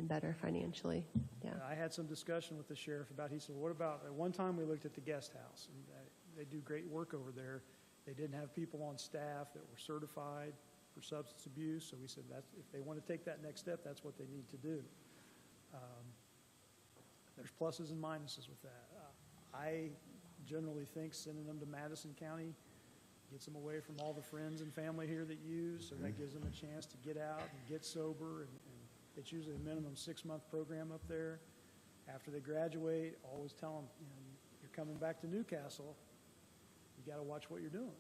better financially. Yeah. I had some discussion with the sheriff about, he said, what about, at one time we looked at the guest house, and they do great work over there. They didn't have people on staff that were certified for substance abuse, so we said that's, if they want to take that next step, that's what they need to do. There's pluses and minuses with that. I generally think sending them to Madison County gets them away from all the friends and family here that use, so that gives them a chance to get out and get sober, and it's usually a minimum 6-month program up there. After they graduate, always tell them, you know, you're coming back to Newcastle, you got to watch what you're doing.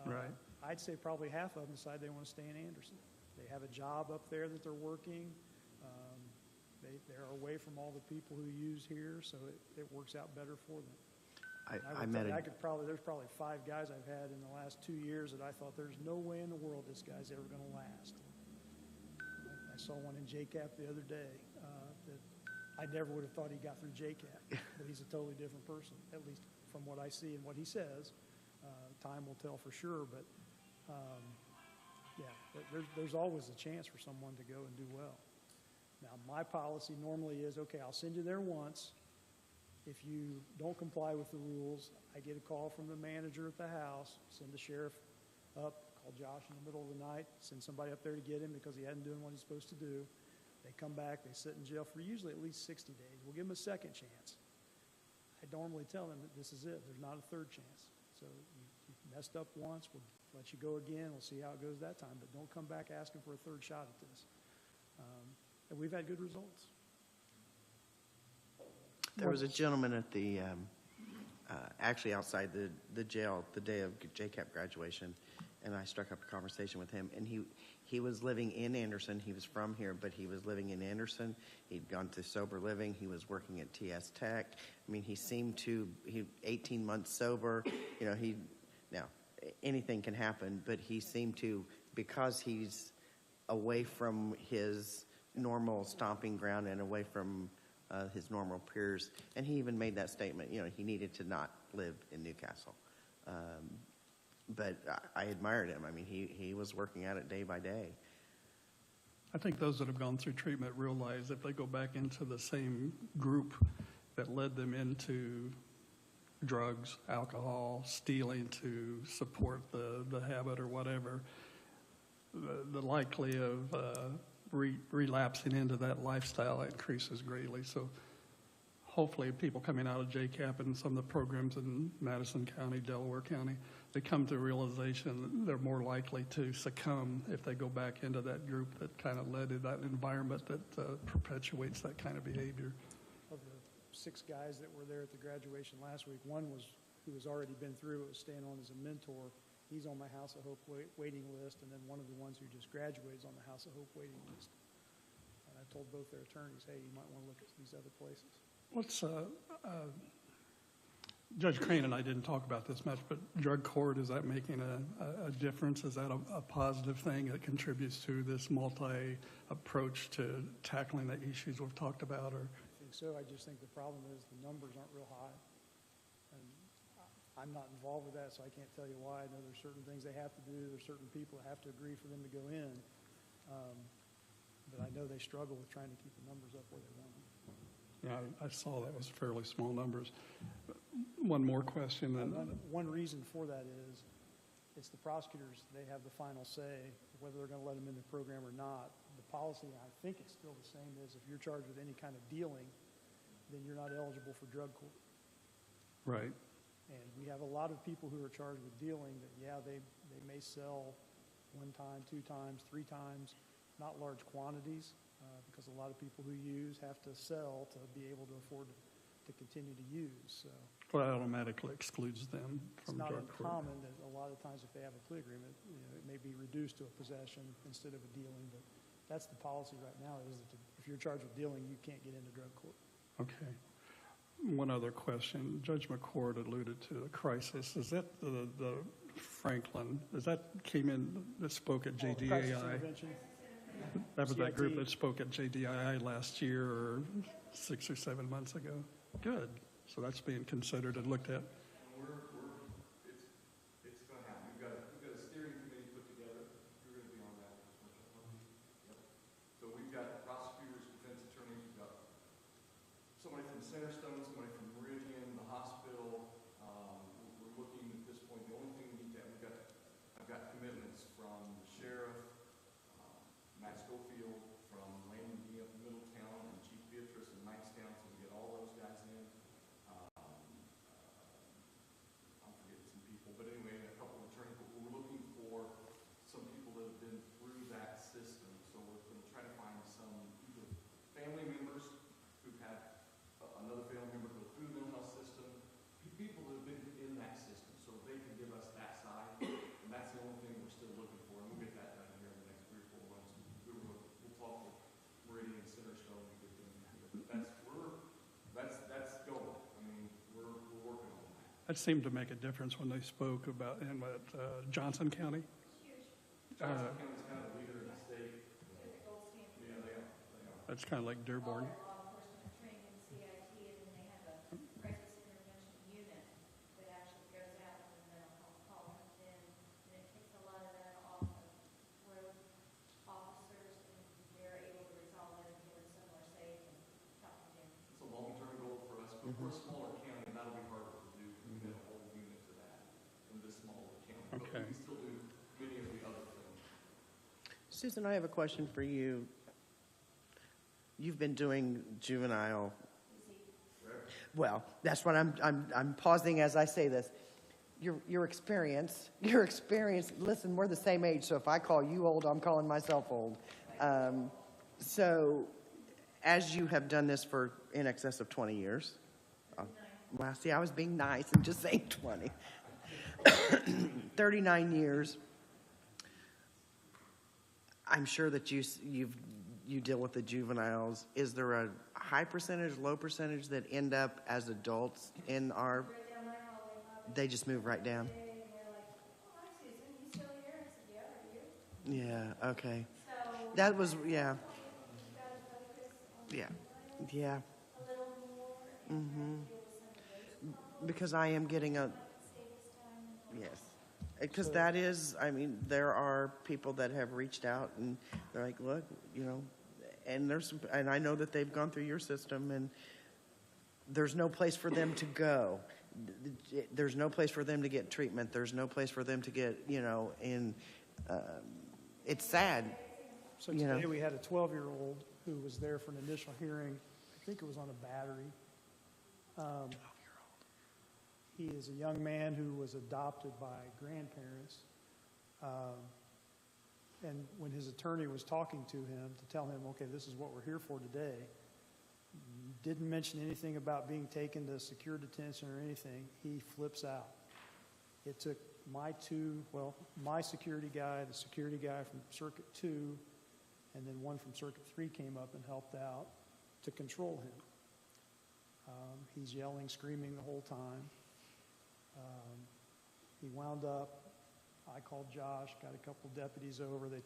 Right. I'd say probably half of them decide they want to stay in Anderson. They have a job up there that they're working. They're away from all the people who use here, so it works out better for them. There's probably 5 guys I've had in the last 2 years that I thought there's no way in the world this guy's ever going to last. I saw one in JCAP the other day that I never would have thought he got through JCAP, but he's a totally different person, at least from what I see and what he says. Time will tell for sure, but yeah, there's always a chance for someone to go and do well. Now, my policy normally is, okay, I'll send you there once. If you don't comply with the rules, I get a call from the manager at the house, send the sheriff up, call Josh in the middle of the night, send somebody up there to get him because he hadn't done what he's supposed to do. They come back, they sit in jail for usually at least 60 days. We'll give them a second chance. I normally tell them that this is it. There's not a third chance. So you messed up once, we'll let you go again. We'll see how it goes that time, but don't come back asking for a third shot at this. And we've had good results. There was a gentleman at the, actually outside the jail the day of JCAP graduation, and I struck up a conversation with him, and he was living in Anderson. He was from here, but he was living in Anderson. He'd gone to sober living. He was working at TS Tech. I mean, he seemed to, 18 months sober, now, anything can happen, but he seemed to, because he's away from his normal stomping ground and away from his normal peers, and he even made that statement, he needed to not live in Newcastle. But I admired him. I mean, he was working at it day by day. I think those that have gone through treatment realize if they go back into the same group that led them into drugs, alcohol, stealing to support the habit or whatever, the likely of relapsing into that lifestyle increases greatly. So hopefully people coming out of JCAP and some of the programs in Madison County, Delaware County, they come to a realization that they're more likely to succumb if they go back into that group that kind of led to that environment that perpetuates that kind of behavior. Of the 6 guys that were there at the graduation last week, one who has already been through it, was staying on as a mentor. He's on my House of Hope waiting list, and then one of the ones who just graduated is on the House of Hope waiting list. And I told both their attorneys, hey, you might want to look at these other places. Judge Crane and I didn't talk about this much, but drug court, is that making a difference? Is that a positive thing that contributes to this multi-approach to tackling the issues we've talked about? Or I think so. I just think the problem is the numbers aren't real high. And I'm not involved with that, so I can't tell you why. I know there's certain things they have to do. There's certain people that have to agree for them to go in. But I know they struggle with trying to keep the numbers up where they want them. yeah, I saw that was fairly small numbers. One more question then. One reason for that is it's the prosecutors. They have the final say whether they're going to let them in the program or not. The policy, I think it's still the same, is if you're charged with any kind of dealing, then you're not eligible for drug court. Right. And we have a lot of people who are charged with dealing that, they may sell 1 time, 2 times, 3 times, not large quantities, because a lot of people who use have to sell to be able to afford to continue to use. So Well, that automatically excludes them it's from not drug court. uncommon that a lot of times if they have a plea agreement, it may be reduced to a possession instead of a dealing. But that's the policy right now, is that if you're charged with dealing, you can't get into drug court. Okay. One other question. Judge McCord alluded to the crisis. Is that the Franklin, is that came in, that spoke at Crisis JDAI? intervention. That was that group CIT. that spoke at JDII last year or 6 or 7 months ago? Good. So that's being considered and looked at. It's going to happen. We've got a steering committee put together. You're going to be on that. So we've got prosecutors, defense attorneys, we've got somebody from Centerstone, somebody from Meridian, the hospital. We're looking at this point. The only thing we need to have, I've got commitments from the sheriff, Matt Schofield, from Landon D. up in Middletown, and Chief Beatrice in Knightstown, so we get all those guys in. I'm forgetting some people, but anyway, a couple of attorneys, but we're looking for some people that have been through that system. So we're going to try to find some either family members who've had another family member go through the mental health system, people that have been in that system, so they can give us that side. And that's the only thing we're still looking for, and we'll get that done here in the next 3 or 4 months. We'll talk with Meridian and Centerstone and get them here. But that's going. I mean, we're working on that. That seemed to make a difference when they spoke about in Johnson County. Johnson County's kind of the leader in the state. Yeah, they are. That's kind of like Dearborn. Law enforcement trained in CIT, and then they have a crisis intervention unit that actually goes out when the mental health call comes in, and it takes a lot of that off of road officers, and they're able to resolve it and get them somewhere safe and talk to them. It's a long-term goal for us, but we're a smaller county, and that'll be harder to do. We need a whole unit to that in this smaller county. But Okay. we can still do many of the other things. Susan, I have a question for you. You've been doing juvenile. Well, that's what I'm pausing as I say this. Your experience, listen, we're the same age, so if I call you old, I'm calling myself old. So as you have done this for in excess of 20 years, Well, see, I was being nice and just saying 20. 39 years. I'm sure that you deal with the juveniles. Is there a high percentage, low percentage that end up as adults in our? They just move right down. Yeah. Okay. That was yeah. Yeah. Yeah. Because I am getting a yes. Because that is, I mean, there are people that have reached out and they're like, look, you know, and and I know that they've gone through your system and there's no place for them to go. There's no place for them to get treatment. There's no place for them to get, you know, it's sad. So today we had a 12-year-old who was there for an initial hearing. I think it was on a battery. 12-year-old. He is a young man who was adopted by grandparents. And when his attorney was talking to him to tell him, okay, this is what we're here for today, didn't mention anything about being taken to secure detention or anything, he flips out. It took my security guy, the security guy from Circuit 2, and then one from Circuit 3 came up and helped out to control him. He's yelling, screaming the whole time. He wound up, I called Josh, got a couple deputies over. They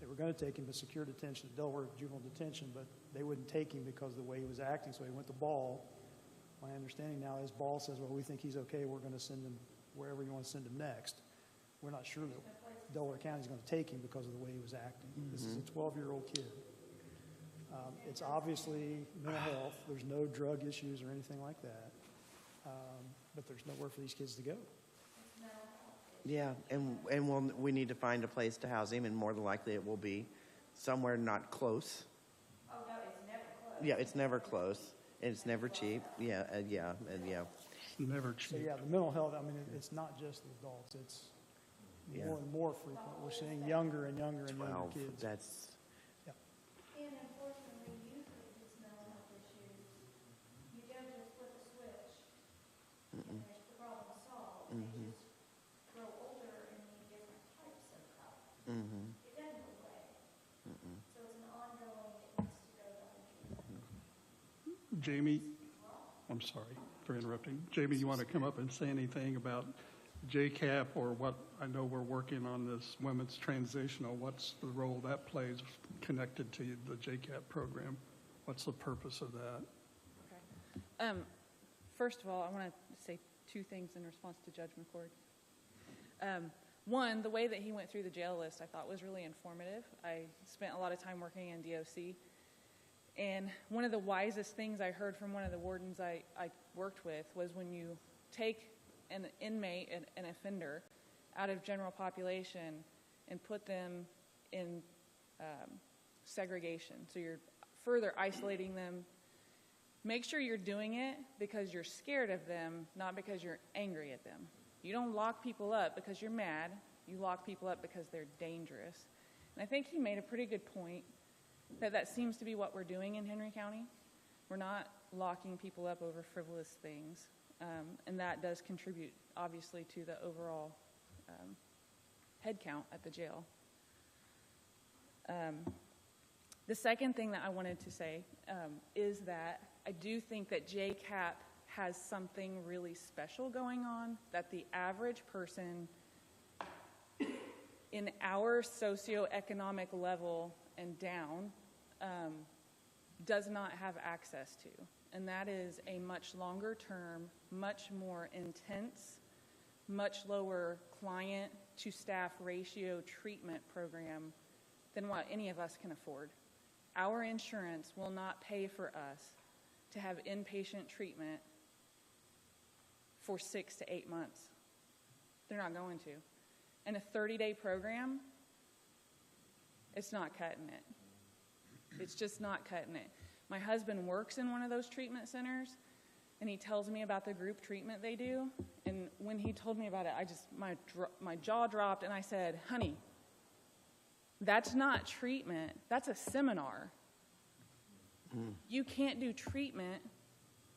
were going to take him to secure detention, Delaware Juvenile Detention, but they wouldn't take him because of the way he was acting, so he went to Ball. My understanding now is Ball says, well, we think he's okay, we're going to send him wherever you want to send him next. We're not sure that Delaware County is going to take him because of the way he was acting. This is a 12-year-old kid. It's obviously mental health. There's no drug issues or anything like that. But there's nowhere for these kids to go. Yeah, and we need to find a place to house him, and more than likely it will be somewhere not close. Oh, no, it's never close. Yeah, it's never close, and it's never cheap. Yeah. Never So, cheap. yeah, the mental health, I mean, it's not just the adults. It's more and more frequent. We're seeing younger and younger and younger 12. kids. That's And unfortunately, usually these mental health issues, you don't just flip a switch and there's the problem solved. They just grow older and need different types of help. It doesn't go away. So it's an ongoing, it needs to go down. Jamie, I'm sorry for interrupting. Jamie, you want to come up and say anything about JCAP or what, I know we're working on this women's transitional, what's the role that plays connected to the JCAP program? What's the purpose of that? Okay. First of all, I want to say two things in response to Judge McCord. One, the way that he went through the jail list I thought was really informative. I spent a lot of time working in DOC. And one of the wisest things I heard from one of the wardens I worked with was when you take an inmate, an offender, out of general population and put them in segregation. So you're further isolating them. Make sure you're doing it because you're scared of them, not because you're angry at them. You don't lock people up because you're mad. You lock people up because they're dangerous. And I think he made a pretty good point that seems to be what we're doing in Henry County. We're not locking people up over frivolous things. And that does contribute, obviously, to the overall head count at the jail. The second thing that I wanted to say is that I do think that JCAP has something really special going on that the average person in our socioeconomic level and down does not have access to. And that is a much longer term, much more intense, much lower client to staff ratio treatment program than what any of us can afford. Our insurance will not pay for us to have inpatient treatment for 6 to 8 months. They're not going to. And a 30-day program, it's not cutting it. It's just not cutting it. My husband works in one of those treatment centers, and he tells me about the group treatment they do. And when he told me about it, my jaw dropped, and I said, honey, that's not treatment. That's a seminar. You can't do treatment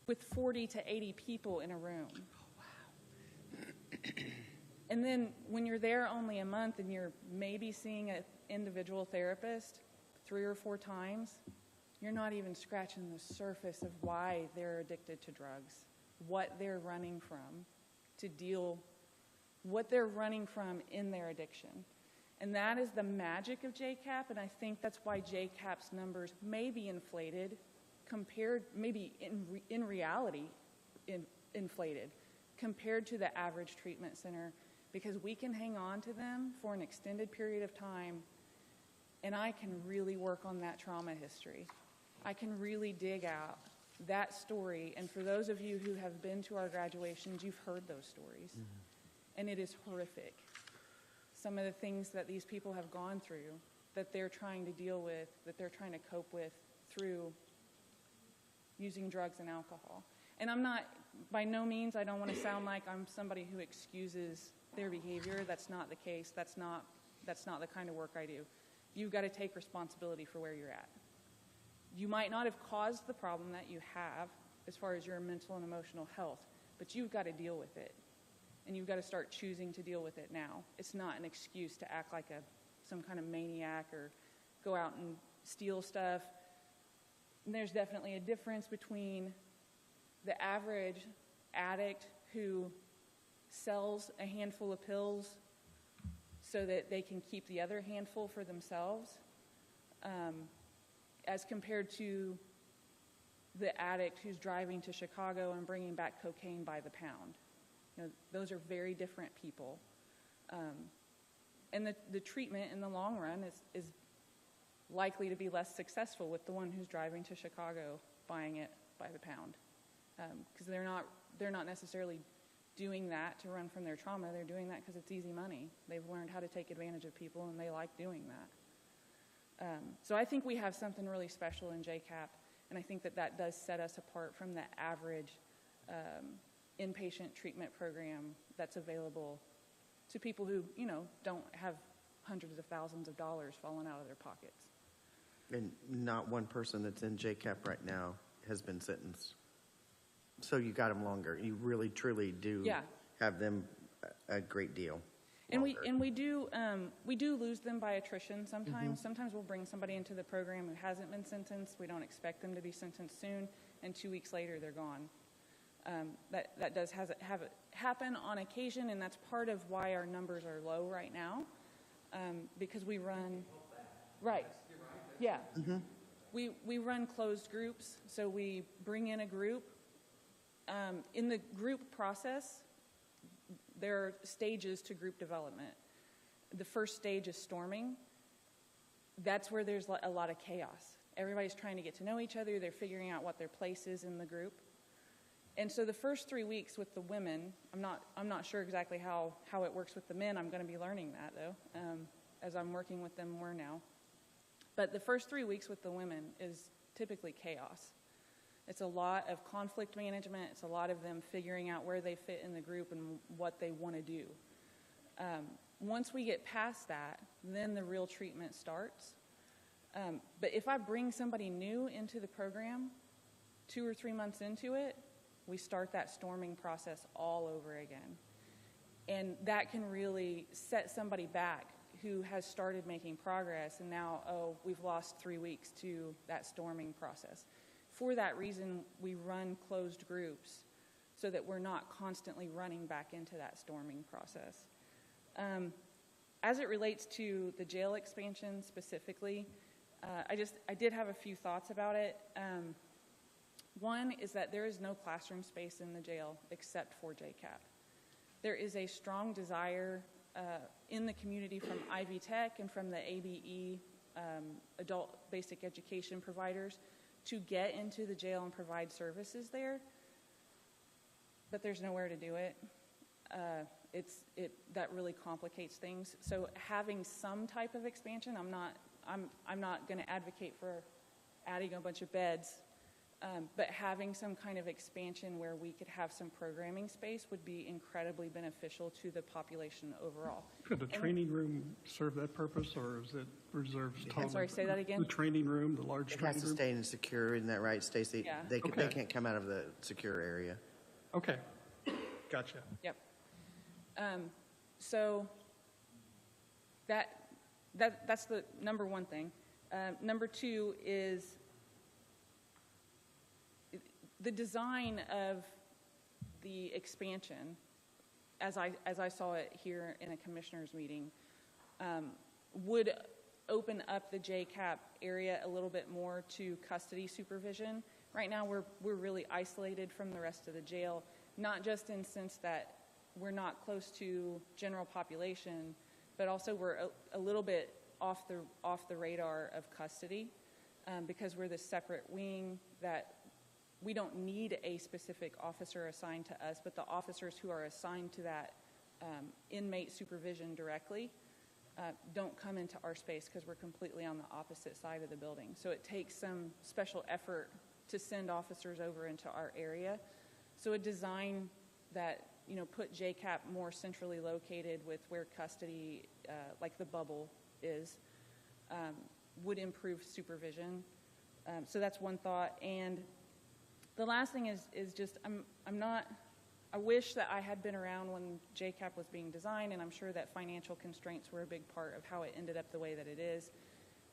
with 40 to 80 people in a room. And then when you're there only a month and you're maybe seeing an individual therapist 3 or 4 times, you're not even scratching the surface of why they're addicted to drugs, what they're running from what they're running from in their addiction. And that is the magic of JCAP, and I think that's why JCAP's numbers may be inflated compared, maybe in reality, inflated compared to the average treatment center, because we can hang on to them for an extended period of time, and I can really work on that trauma history. I can really dig out that story, and for those of you who have been to our graduations, you've heard those stories, and it is horrific. Some of the things that these people have gone through, that they're trying to deal with, that they're trying to cope with through using drugs and alcohol. And I'm not, by no means, I don't want to sound like I'm somebody who excuses their behavior. That's not the case. That's not the kind of work I do. You've got to take responsibility for where you're at. You might not have caused the problem that you have as far as your mental and emotional health, but you've got to deal with it. And you've got to start choosing to deal with it now. It's not an excuse to act like some kind of maniac or go out and steal stuff. And there's definitely a difference between the average addict who sells a handful of pills so that they can keep the other handful for themselves, as compared to the addict who's driving to Chicago and bringing back cocaine by the pound. You know, those are very different people. And the treatment in the long run is likely to be less successful with the one who's driving to Chicago buying it by the pound. Because they're not necessarily doing that to run from their trauma. They're doing that because it's easy money. They've learned how to take advantage of people, and they like doing that. So I think we have something really special in JCAP, and I think that does set us apart from the average inpatient treatment program that's available to people who, don't have hundreds of thousands of dollars falling out of their pockets. And not one person that's in JCAP right now has been sentenced. So you got them longer. You really, truly do have them a great deal. And we do lose them by attrition sometimes. Sometimes we'll bring somebody into the program who hasn't been sentenced. We don't expect them to be sentenced soon, and 2 weeks later they're gone. That does have it happen on occasion, and that's part of why our numbers are low right now, because we run we run closed groups. So we bring in a group. In the group process, there are stages to group development. The first stage is storming. That's where there's a lot of chaos. Everybody's trying to get to know each other. They're figuring out what their place is in the group. And so the first 3 weeks with the women, I'm not sure exactly how it works with the men. I'm going to be learning that, though, as I'm working with them more now. But the first 3 weeks with the women is typically chaos. It's a lot of conflict management. It's a lot of them figuring out where they fit in the group and what they want to do. Once we get past that, then the real treatment starts. But if I bring somebody new into the program, 2 or 3 months into it, we start that storming process all over again. And that can really set somebody back who has started making progress, and now, we've lost 3 weeks to that storming process. For that reason, we run closed groups so that we're not constantly running back into that storming process. As it relates to the jail expansion specifically, I did have a few thoughts about it. One is that there is no classroom space in the jail except for JCAP. There is a strong desire in the community from Ivy Tech and from the ABE, adult basic education providers, to get into the jail and provide services there, but there's nowhere to do it. That really complicates things. So having some type of expansion, I'm not going to advocate for adding a bunch of beds But having some kind of expansion where we could have some programming space would be incredibly beneficial to the population overall. Could the training room serve that purpose, or is it reserved totally? I'm sorry, say that again? The training room, the large It has training to room? stay in secure, isn't that right, Stacy? Yeah. They Okay. can't come out of the secure area. Okay, gotcha. Yep. So that's the number one thing. Number two is the design of the expansion, as I saw it here in a commissioners meeting, would open up the JCAP area a little bit more to custody supervision. Right now, we're really isolated from the rest of the jail, not just in the sense that we're not close to general population, but also we're a little bit off the radar of custody, because we're this separate wing that we don't need a specific officer assigned to us, but the officers who are assigned to that inmate supervision directly don't come into our space because we're completely on the opposite side of the building. So it takes some special effort to send officers over into our area. So a design that, put JCAP more centrally located with where custody, like the bubble is, would improve supervision. So that's one thought. And the last thing is just, I wish that I had been around when JCAP was being designed, and I'm sure that financial constraints were a big part of how it ended up the way that it is.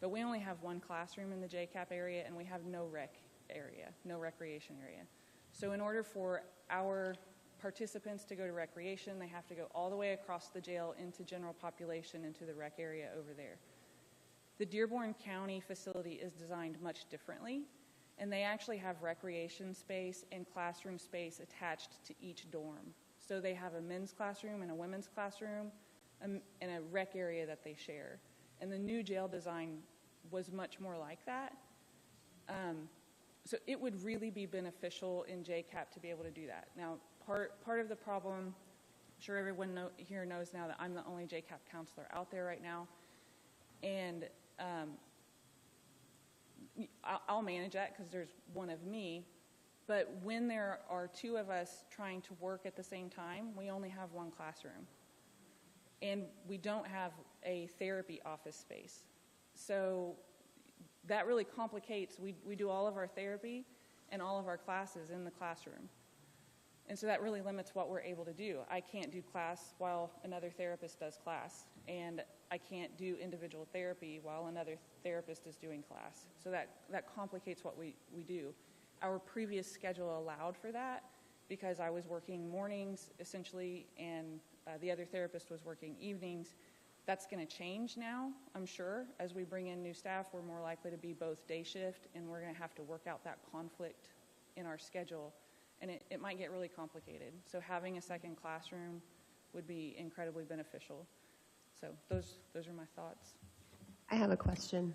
But we only have one classroom in the JCAP area, and we have no rec area, no recreation area. So in order for our participants to go to recreation, they have to go all the way across the jail into general population, into the rec area over there. The Dearborn County facility is designed much differently, and they actually have recreation space and classroom space attached to each dorm. So they have a men's classroom and a women's classroom and a rec area that they share. And the new jail design was much more like that. So it would really be beneficial in JCAP to be able to do that. Now, part of the problem, I'm sure everyone here knows now that I'm the only JCAP counselor out there right now. And I'll manage that because there's one of me, but when there are two of us trying to work at the same time, we only have one classroom. And we don't have a therapy office space. So that really complicates, we do all of our therapy and all of our classes in the classroom. And so that really limits what we're able to do. I can't do class while another therapist does class, and I can't do individual therapy while another therapist is doing class. So that complicates what we do. Our previous schedule allowed for that because I was working mornings essentially, and the other therapist was working evenings. That's going to change now, I'm sure. As we bring in new staff, we're more likely to be both day shift, and we're going to have to work out that conflict in our schedule. And it might get really complicated. So having a second classroom would be incredibly beneficial. So those are my thoughts. I have a question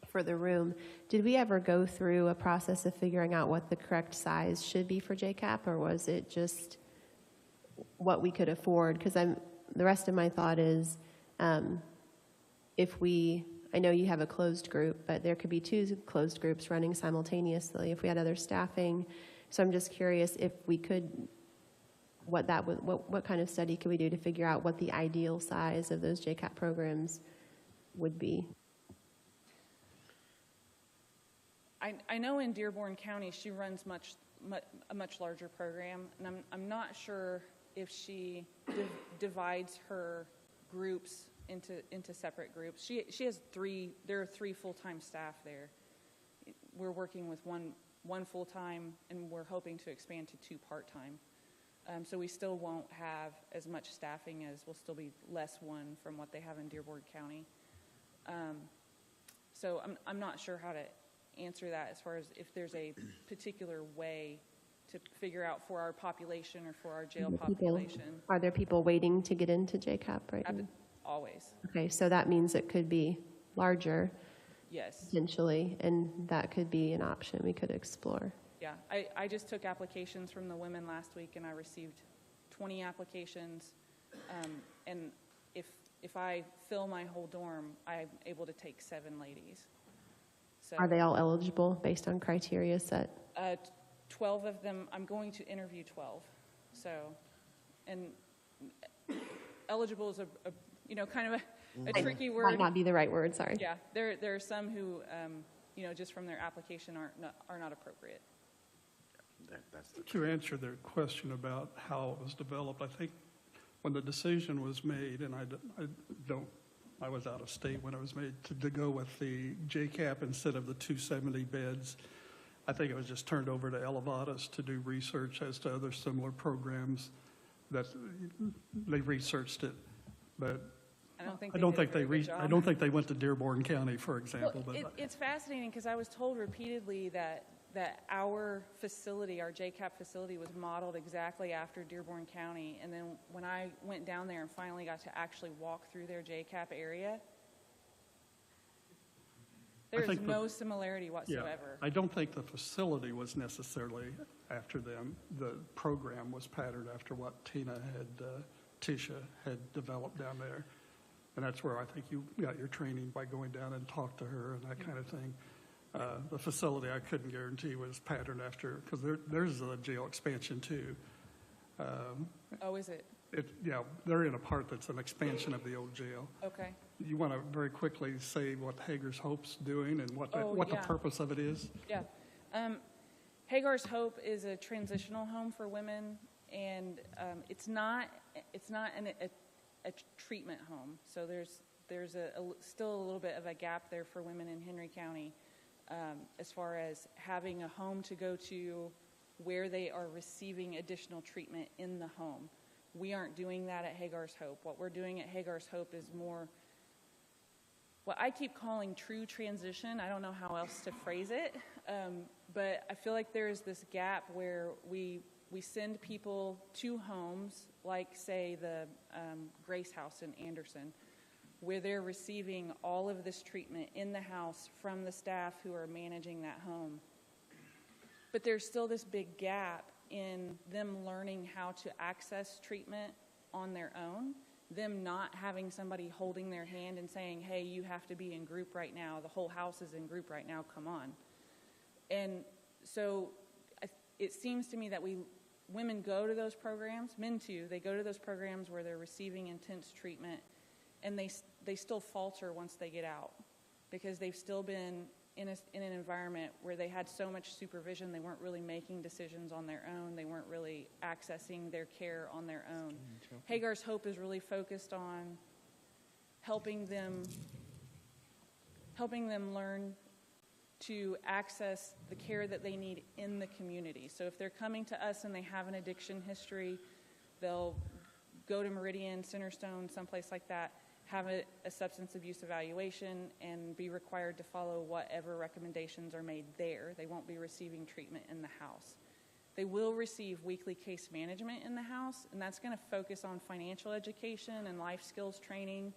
for the room. Did we ever go through a process of figuring out what the correct size should be for JCAP, or was it just what we could afford? Because the rest of my thought is, I know you have a closed group, but there could be two closed groups running simultaneously if we had other staffing. So I'm just curious if we could, what kind of study could we do to figure out what the ideal size of those JCAP programs would be? I know in Dearborn County she runs a much larger program, and I'm not sure if she divides her groups into separate groups. She has there are three full-time staff there. We're working with one full-time, and we're hoping to expand to two part-time. So we still won't have as much staffing as we'll still be less one from what they have in Dearborn County. So I'm not sure how to answer that as far as if there's a particular way to figure out for our population or for our jail population. Are there people waiting to get into JCAP right now? Always. Okay, so that means it could be larger. Yes. Potentially, and that could be an option we could explore. Yeah, I just took applications from the women last week, and I received 20 applications. And if I fill my whole dorm, I'm able to take 7 ladies. So Are they all eligible based on criteria set 12 of them, I'm going to interview 12. So, and eligible is kind of a tricky word. Might not be the right word, sorry. Yeah, there are some who, just from their application are not appropriate. To answer their question about how it was developed, I think when the decision was made, and I was out of state when it was made, to go with the JCAP instead of the 270 beds, I think it was just turned over to Elevatus to do research as to other similar programs that they researched it, but I don't think I don't think they went to Dearborn County, for example. Well, it's fascinating because I was told repeatedly that our facility, our JCAP facility, was modeled exactly after Dearborn County. And then when I went down there and finally got to actually walk through their JCAP area, there's no similarity whatsoever. I don't think the facility was necessarily after them. The program was patterned after what Tisha had developed down there. And that's where I think you got your training, by going down and talk to her and that kind of thing. The facility, I couldn't guarantee, was patterned after, because there's a jail expansion too. Oh, is it? Yeah, they're in a part that's an expansion of the old jail. Okay. You want to very quickly say what Hager's Hope's doing and what the purpose of it is? Yeah. Hagar's Hope is a transitional home for women, and it's not a treatment home. So there's still a little bit of a gap there for women in Henry County, as far as having a home to go to where they are receiving additional treatment in the home. We aren't doing that at Hagar's Hope. What we're doing at Hagar's Hope is more what I keep calling true transition. I don't know how else to phrase it, but I feel like there's this gap where we send people to homes like, say, the Grace House in Anderson, where they're receiving all of this treatment in the house from the staff who are managing that home. But there's still this big gap in them learning how to access treatment on their own, them not having somebody holding their hand and saying, hey, you have to be in group right now. The whole house is in group right now. Come on. And so it seems to me that women go to those programs, men too, they go to those programs where they're receiving intense treatment, and they still falter once they get out, because they've still been in an environment where they had so much supervision, they weren't really making decisions on their own, they weren't really accessing their care on their own. Hagar's Hope is really focused on helping them learn to access the care that they need in the community. So if they're coming to us and they have an addiction history, they'll go to Meridian, Centerstone, someplace like that, have a substance abuse evaluation, and be required to follow whatever recommendations are made there. They won't be receiving treatment in the house. They will receive weekly case management in the house, and that's going to focus on financial education and life skills training,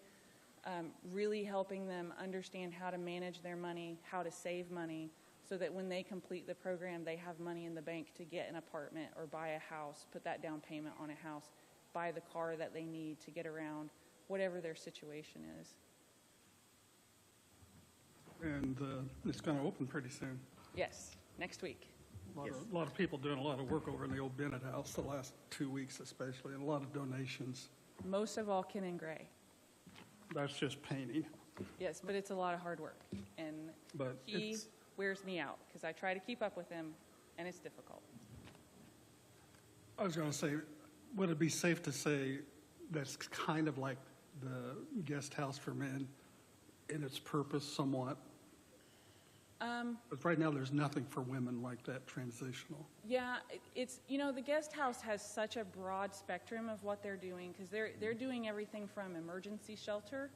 really helping them understand how to manage their money, how to save money, so that when they complete the program, they have money in the bank to get an apartment or buy a house, put that down payment on a house, buy the car that they need to get around, whatever their situation is. And it's going to open pretty soon. Yes, next week. A lot of people doing a lot of work over in the old Bennett House the last 2 weeks especially, and a lot of donations. Most of all, Ken and Gray. That's just painting. Yes, but it's a lot of hard work, and But he wears me out because I try to keep up with him, and it's difficult. I was going to say, would it be safe to say that's kind of like the guest house for men in its purpose somewhat? But right now, there's nothing for women like that transitional. Yeah, it's, the guest house has such a broad spectrum of what they're doing, because they're doing everything from emergency shelter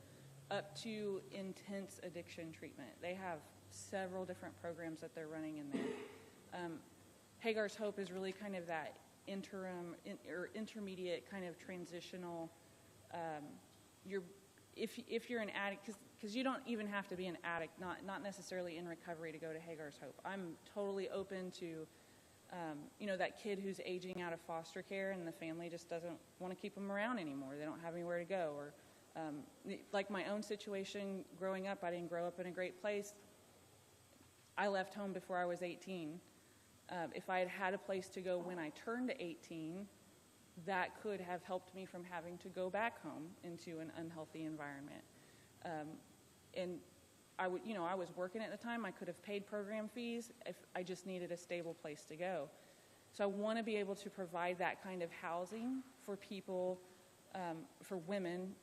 up to intense addiction treatment. They have several different programs that they're running in there. Hagar's Hope is really kind of that interim or intermediate kind of transitional. If you're an addict, because you don't even have to be an addict, not necessarily in recovery, to go to Hagar's Hope. I'm totally open to, that kid who's aging out of foster care and the family just doesn't want to keep them around anymore. They don't have anywhere to go. Or like my own situation growing up, I didn't grow up in a great place. I left home before I was 18. If I had had a place to go when I turned 18, that could have helped me from having to go back home into an unhealthy environment. And I was working at the time. I could have paid program fees if I just needed a stable place to go. So I want to be able to provide that kind of housing for people, for women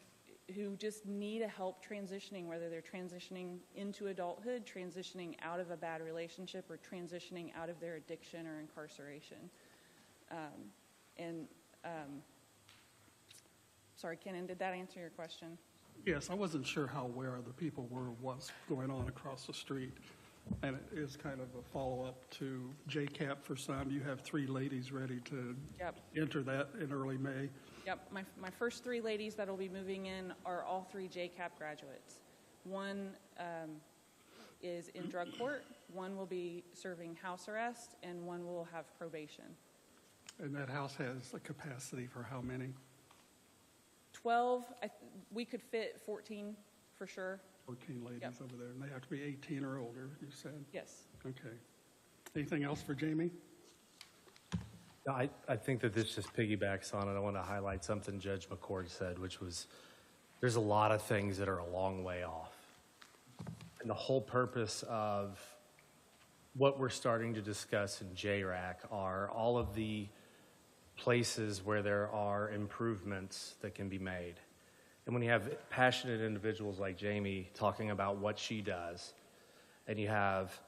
who just need a help transitioning, whether they're transitioning into adulthood, transitioning out of a bad relationship, or transitioning out of their addiction or incarceration. Sorry, Kenan, did that answer your question? Yes, I wasn't sure how aware the people were of what's going on across the street. And it is kind of a follow-up to JCAP for some. You have 3 ladies ready to enter that in early May. Yep, my first 3 ladies that will be moving in are all 3 JCAP graduates. One is in drug court, one will be serving house arrest, and one will have probation. And that house has a capacity for how many? 12, we could fit 14 for sure. 14 ladies Yep. over there, and they have to be 18 or older, you said? Yes. Okay. Anything else for Jamie? No, I think that this just piggybacks on it. I want to highlight something Judge McCord said, which was there's a lot of things that are a long way off. And the whole purpose of what we're starting to discuss in JRAC are all of the places where there are improvements that can be made. And when you have passionate individuals like Jamie talking about what she does, and you have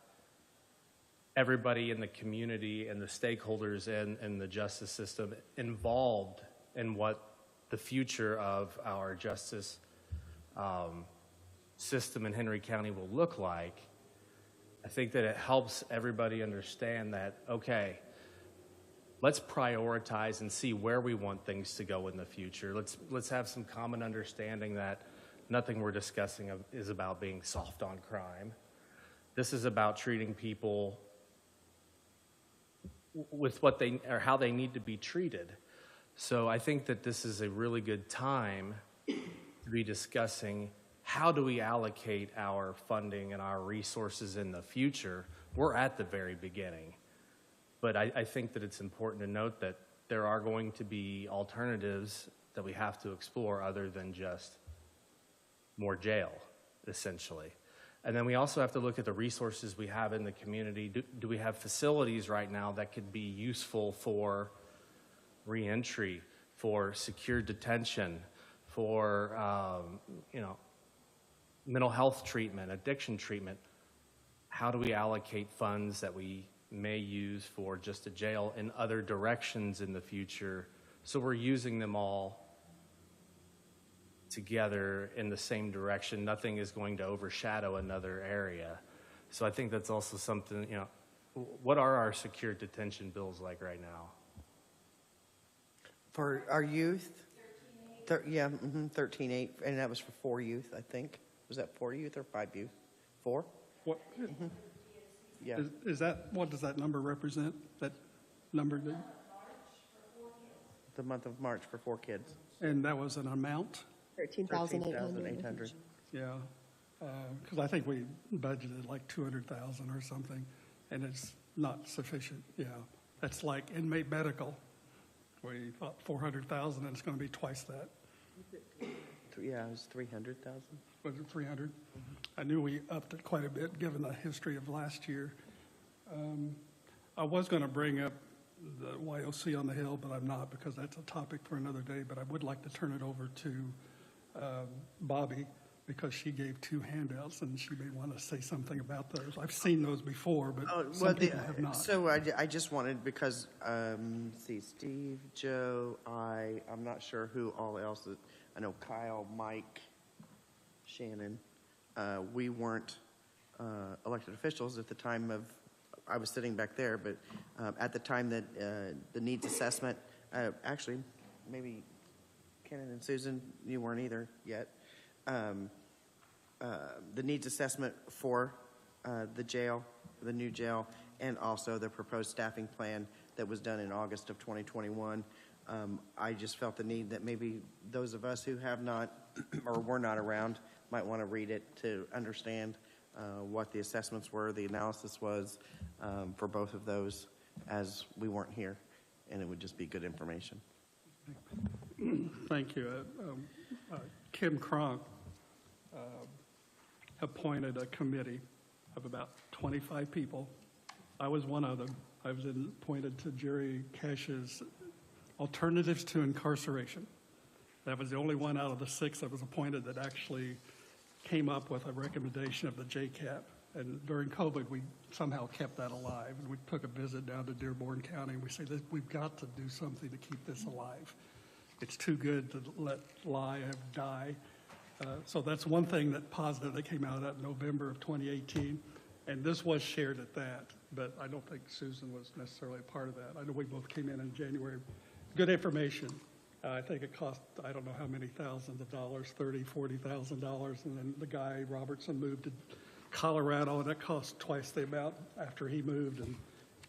everybody in the community and the stakeholders in the justice system involved in what the future of our justice system in Henry County will look like, I think that it helps everybody understand that, okay, let's prioritize and see where we want things to go in the future. Let's have some common understanding that nothing we're discussing is about being soft on crime. This is about treating people with what they or how they need to be treated. So I think that this is a really good time to be discussing how do we allocate our funding and our resources in the future. We're at the very beginning. But I think that it's important to note that there are going to be alternatives that we have to explore other than just more jail, essentially. And then we also have to look at the resources we have in the community. Do we have facilities right now that could be useful for reentry, for secure detention, for mental health treatment, addiction treatment? How do we allocate funds that we may use for just a jail in other directions in the future, so we're using them all together in the same direction? Nothing is going to overshadow another area. So I think that's also something, what are our secure detention bills like right now? For our youth? 13.8, and that was for 4 youth, I think. Was that 4 youth or 5 youth? 4? What, Yeah. is that, what does that number represent? That number, The month of March for 4 kids. and that was an amount? 13,800. 13,800. Yeah, because I think we budgeted like 200,000 or something, and it's not sufficient, yeah. That's like inmate medical. We thought 400,000, and it's going to be twice that. Yeah, it was 300,000. Was it 300? I knew we upped it quite a bit, given the history of last year. I was going to bring up the YOC on the Hill, but I'm not, because that's a topic for another day. But I would like to turn it over to Bobby, because she gave 2 handouts, and she may want to say something about those. I've seen those before, but some people have not. So I just wanted, because, see, Steve, Joe, I'm not sure who all else, I know Kyle, Mike, Shannon, we weren't elected officials at the time of, I was sitting back there, but at the time that the needs assessment, actually, maybe Kenan and Susan, you weren't either yet. The needs assessment for the jail, the new jail, and also the proposed staffing plan that was done in August of 2021. I just felt the need that maybe those of us who have not or were not around might want to read it to understand what the assessments were, the analysis was for both of those. as we weren't here, and it would just be good information. Thank you. Kim Cronk appointed a committee of about 25 people. I was one of them. I was appointed to Jerry Cash's Alternatives to Incarceration. That was the only one out of the 6 that was appointed that actually came up with a recommendation of the JCAP. And during COVID, we somehow kept that alive. And we took a visit down to Dearborn County, and we said, we've got to do something to keep this alive. It's too good to let lie die. So that's one thing that positive that came out of November of 2018. And this was shared at that, but I don't think Susan was necessarily a part of that. I know we both came in January. Good information. I think it cost, I don't know how many thousands of dollars, $30,000, $40,000. And then the guy, Robertson, moved to Colorado, and it cost twice the amount after he moved. And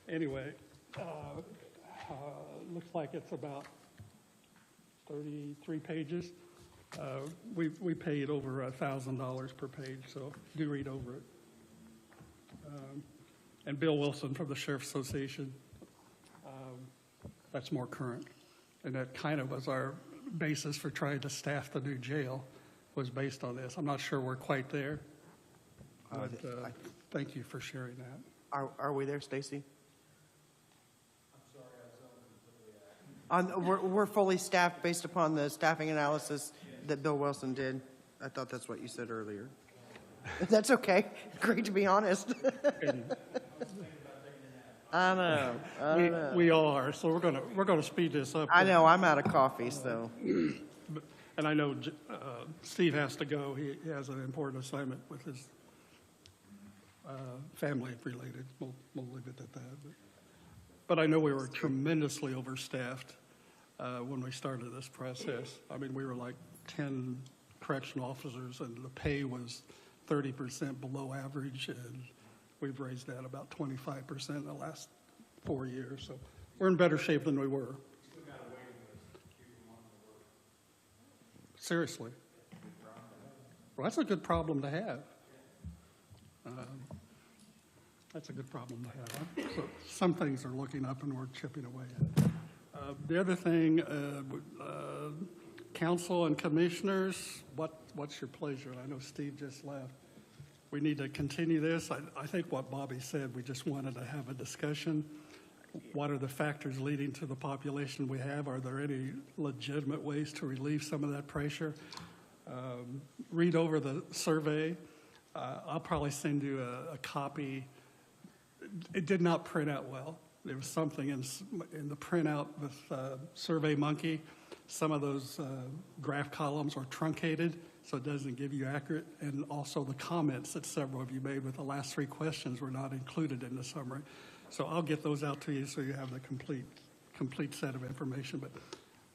anyway, looks like it's about 33 pages. We paid over $1,000 per page, so do read over it. And Bill Wilson from the Sheriff's Association, that's more current. And that kind of was our basis for trying to staff the new jail, was based on this. I'm not sure we're quite there, but thank you for sharing that. Are we there, Stacy? I'm sorry, we're fully staffed based upon the staffing analysis that Bill Wilson did. I thought that's what you said earlier. That's okay. Great to be honest. I know. We are, so we're gonna speed this up. I know, I'm out of coffee, so. And I know Steve has to go. He has an important assignment with his family related. We'll leave it at that. But I know we were tremendously overstaffed when we started this process. I mean, we were like 10 correctional officers, and the pay was 30% below average, and we've raised that about 25% in the last 4 years. So we're in better shape than we were. Seriously. Well, that's a good problem to have. That's a good problem to have. So some things are looking up, and we're chipping away at it. The other thing, council and commissioners, what's your pleasure? I know Steve just left. We need to continue this. I think what Bobby said, we just wanted to have a discussion. What are the factors leading to the population we have? Are there any legitimate ways to relieve some of that pressure? Read over the survey. I'll probably send you a copy. It did not print out well. There was something in the printout with SurveyMonkey. Some of those graph columns are truncated, so it doesn't give you accurate. And also the comments that several of you made with the last 3 questions were not included in the summary. So I'll get those out to you so you have the complete set of information. But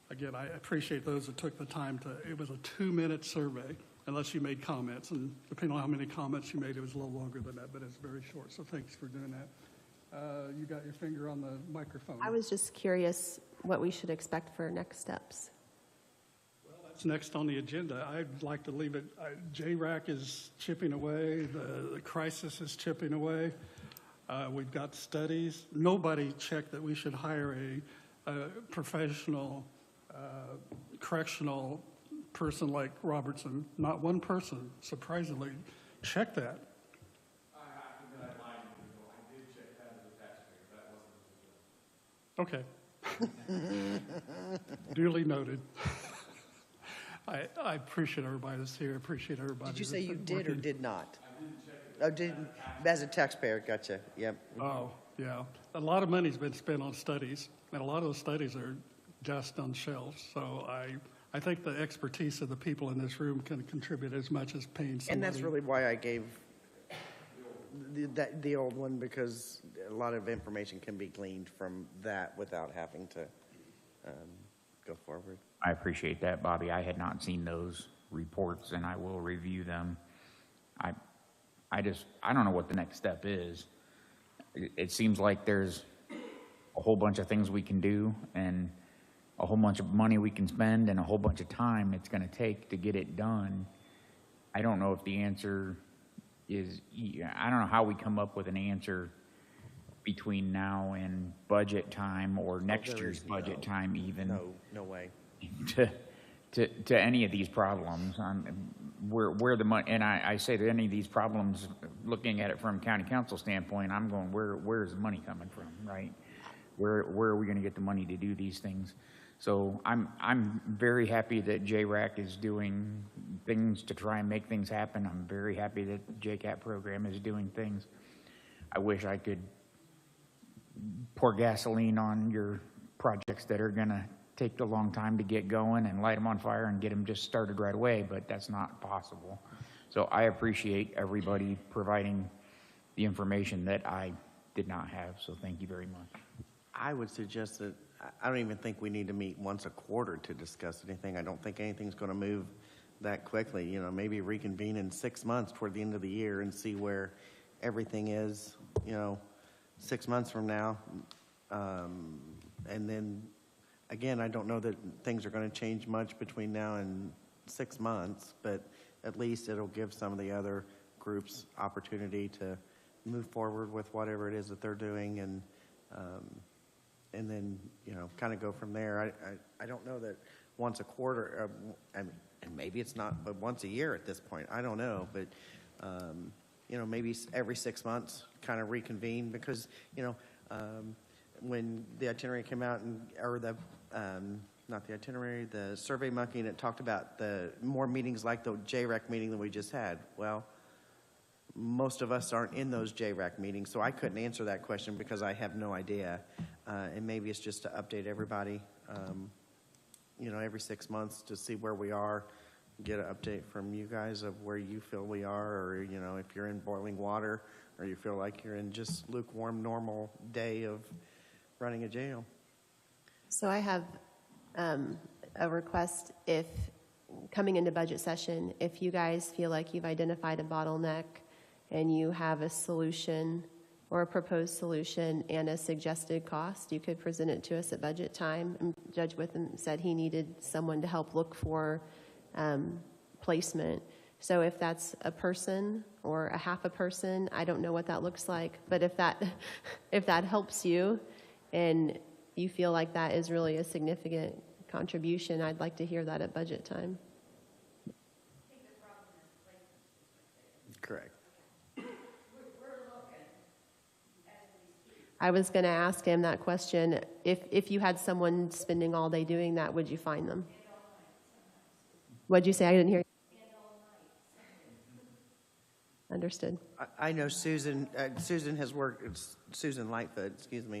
again, I appreciate those that took the time it was a 2-minute survey, unless you made comments. And depending on how many comments you made, it was a little longer than that, but it's very short. So thanks for doing that. You got your finger on the microphone. I was just curious what we should expect for next steps. Well, that's next on the agenda. I'd like to leave it. JRAC is chipping away. The crisis is chipping away. We've got studies. Nobody checked that we should hire a professional correctional person like Robertson. Not one person, surprisingly, checked that. Okay. Duly noted. I appreciate everybody that's here. Appreciate everybody. Did you say that's you been did or working. did not? Oh, didn't, as a taxpayer, gotcha, yep. Oh, yeah. A lot of money's been spent on studies, and a lot of those studies are just on shelves. So I think the expertise of the people in this room can contribute as much as paying somebody. And that's really why I gave the old one, because a lot of information can be gleaned from that without having to go forward. I appreciate that, Bobby. I had not seen those reports, and I will review them. I don't know what the next step is. It seems like there's a whole bunch of things we can do, and a whole bunch of money we can spend, and a whole bunch of time it's going to take to get it done. I don't know if the answer is, I don't know how we come up with an answer between now and budget time or next there year's is budget time even. No way. To any of these problems. Where the money, and I say that any of these problems, looking at it from county council standpoint, I'm going, where's the money coming from, right? Where are we gonna get the money to do these things? So I'm very happy that JRAC is doing things to try and make things happen. I'm very happy that the JCAP program is doing things. I wish I could pour gasoline on your projects that are gonna take a long time to get going and light them on fire and get them just started right away, but that's not possible. So I appreciate everybody providing the information that I did not have, so thank you very much. I would suggest that, I don't even think we need to meet once a quarter to discuss anything. I don't think anything's going to move that quickly. You know, maybe reconvene in 6 months toward the end of the year and see where everything is, 6 months from now. And then, again, I don't know that things are going to change much between now and 6 months, but at least it'll give some of the other groups opportunity to move forward with whatever it is that they're doing, and then, kind of go from there. I don't know that once a quarter, and maybe it's not, but once a year at this point, I don't know, but, maybe every 6 months kind of reconvene, because, when the itinerary came out, not the itinerary, the Survey Monkey, and it talked about the more meetings like the JRAC meeting that we just had. Well, most of us aren't in those JRAC meetings, so I couldn't answer that question because I have no idea. And maybe it's just to update everybody, every 6 months to see where we are, get an update from you guys of where you feel we are, or, if you're in boiling water, or you feel like you're in just lukewarm, normal day of running a jail. So I have a request, if coming into budget session, if you guys feel like you've identified a bottleneck and you have a solution or a proposed solution and a suggested cost, you could present it to us at budget time. And Judge Witham said he needed someone to help look for placement. So if that's a person or a half a person, I don't know what that looks like, but if that helps you and you feel like that is really a significant contribution, I'd like to hear that at budget time. Correct. I was going to ask him that question. If you had someone spending all day doing that, would you find them? What'd you say? I didn't hear you. Understood. I know Susan has worked, Susan Lightfoot,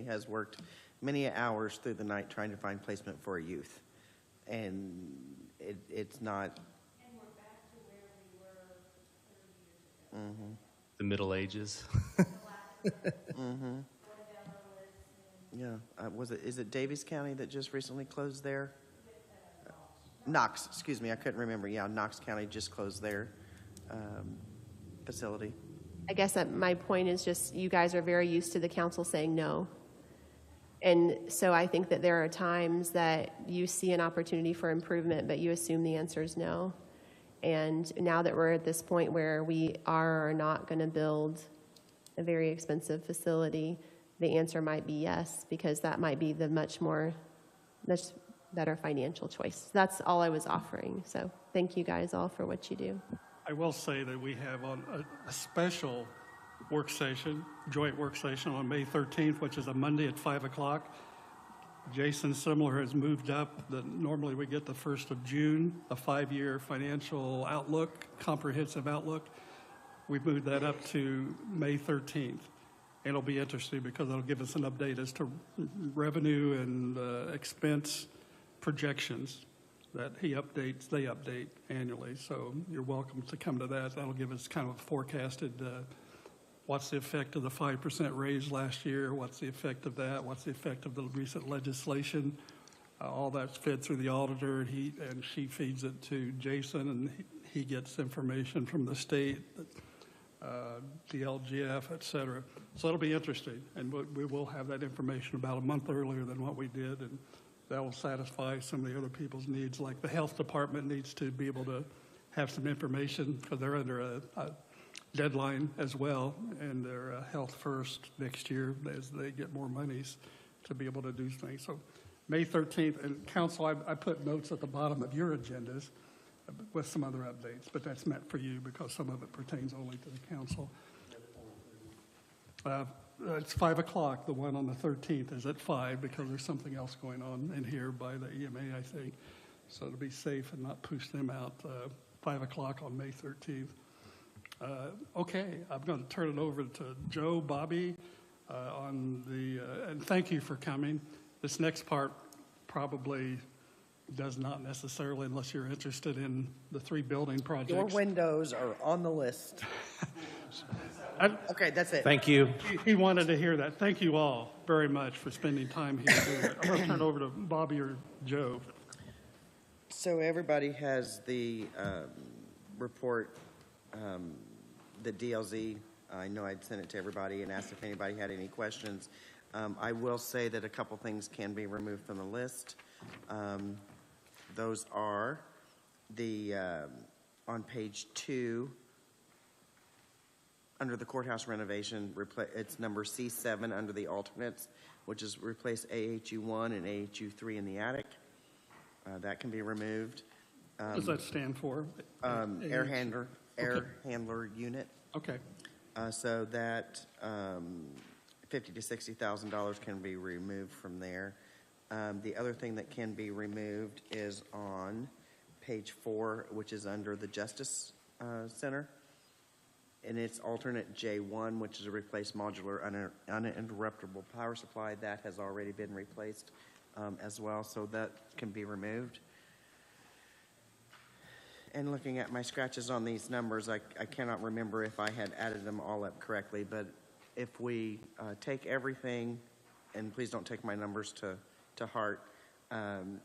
has worked many hours through the night trying to find placement for a youth. And it's not. And we're back to where we were 30 years ago. The Middle Ages. Yeah. Is it Davies County that just recently closed their? Knox, excuse me, I couldn't remember. Yeah, Knox County just closed their facility. I guess that my point is just you guys are very used to the council saying no. And so I think that there are times that you see an opportunity for improvement, but you assume the answer is no. And now that we're at this point where we are or are not going to build a very expensive facility, the answer might be yes, because that might be the much better financial choice. That's all I was offering. So thank you guys all for what you do. I will say that we have on a special work session, joint work session on May 13th, which is a Monday at 5 o'clock. Jason Simler has moved up. Normally we get the 1st of June, a 5-year financial outlook, comprehensive outlook. We've moved that up to May 13th. And it'll be interesting because it'll give us an update as to revenue and expense projections that they update annually. So you're welcome to come to that. That'll give us kind of a forecasted what's the effect of the 5% raise last year, what's the effect of that, what's the effect of the recent legislation. All that's fed through the auditor, and she feeds it to Jason, and he gets information from the state, the LGF, et cetera. So it'll be interesting, and we will have that information about a month earlier than what we did, and that will satisfy some of the other people's needs. Like the health department needs to be able to have some information because they're under a deadline as well, and their Health First next year as they get more monies to be able to do things. So May 13th, and council, I put notes at the bottom of your agendas with some other updates, but that's meant for you because some of it pertains only to the council. It's 5 o'clock. The one on the 13th is at 5 because there's something else going on in here by the EMA, I think. So to be safe and not push them out, 5 o'clock on May 13th. Okay, I'm going to turn it over to Joe, Bobby, and thank you for coming. This next part probably does not necessarily, unless you're interested in the 3 building projects. Your windows are on the list. Okay, that's it. Thank you. He wanted to hear that. Thank you all very much for spending time here doing it. I'm going to turn it over to Bobby or Joe. So everybody has the report, the DLZ. I know I'd sent it to everybody and asked if anybody had any questions. I will say that a couple things can be removed from the list. Those are the, on page 2, under the courthouse renovation, it's number C7 under the alternates, which is replace AHU1 and AHU3 in the attic. That can be removed. What does that stand for? Air handler unit. Okay. So that $50,000 to $60,000 can be removed from there. The other thing that can be removed is on page 4, which is under the Justice Center. And it's alternate J1, which is a replace modular uninterruptible power supply. That has already been replaced as well, so that can be removed. And looking at my scratches on these numbers, I cannot remember if I had added them all up correctly, but if we take everything, and please don't take my numbers to heart,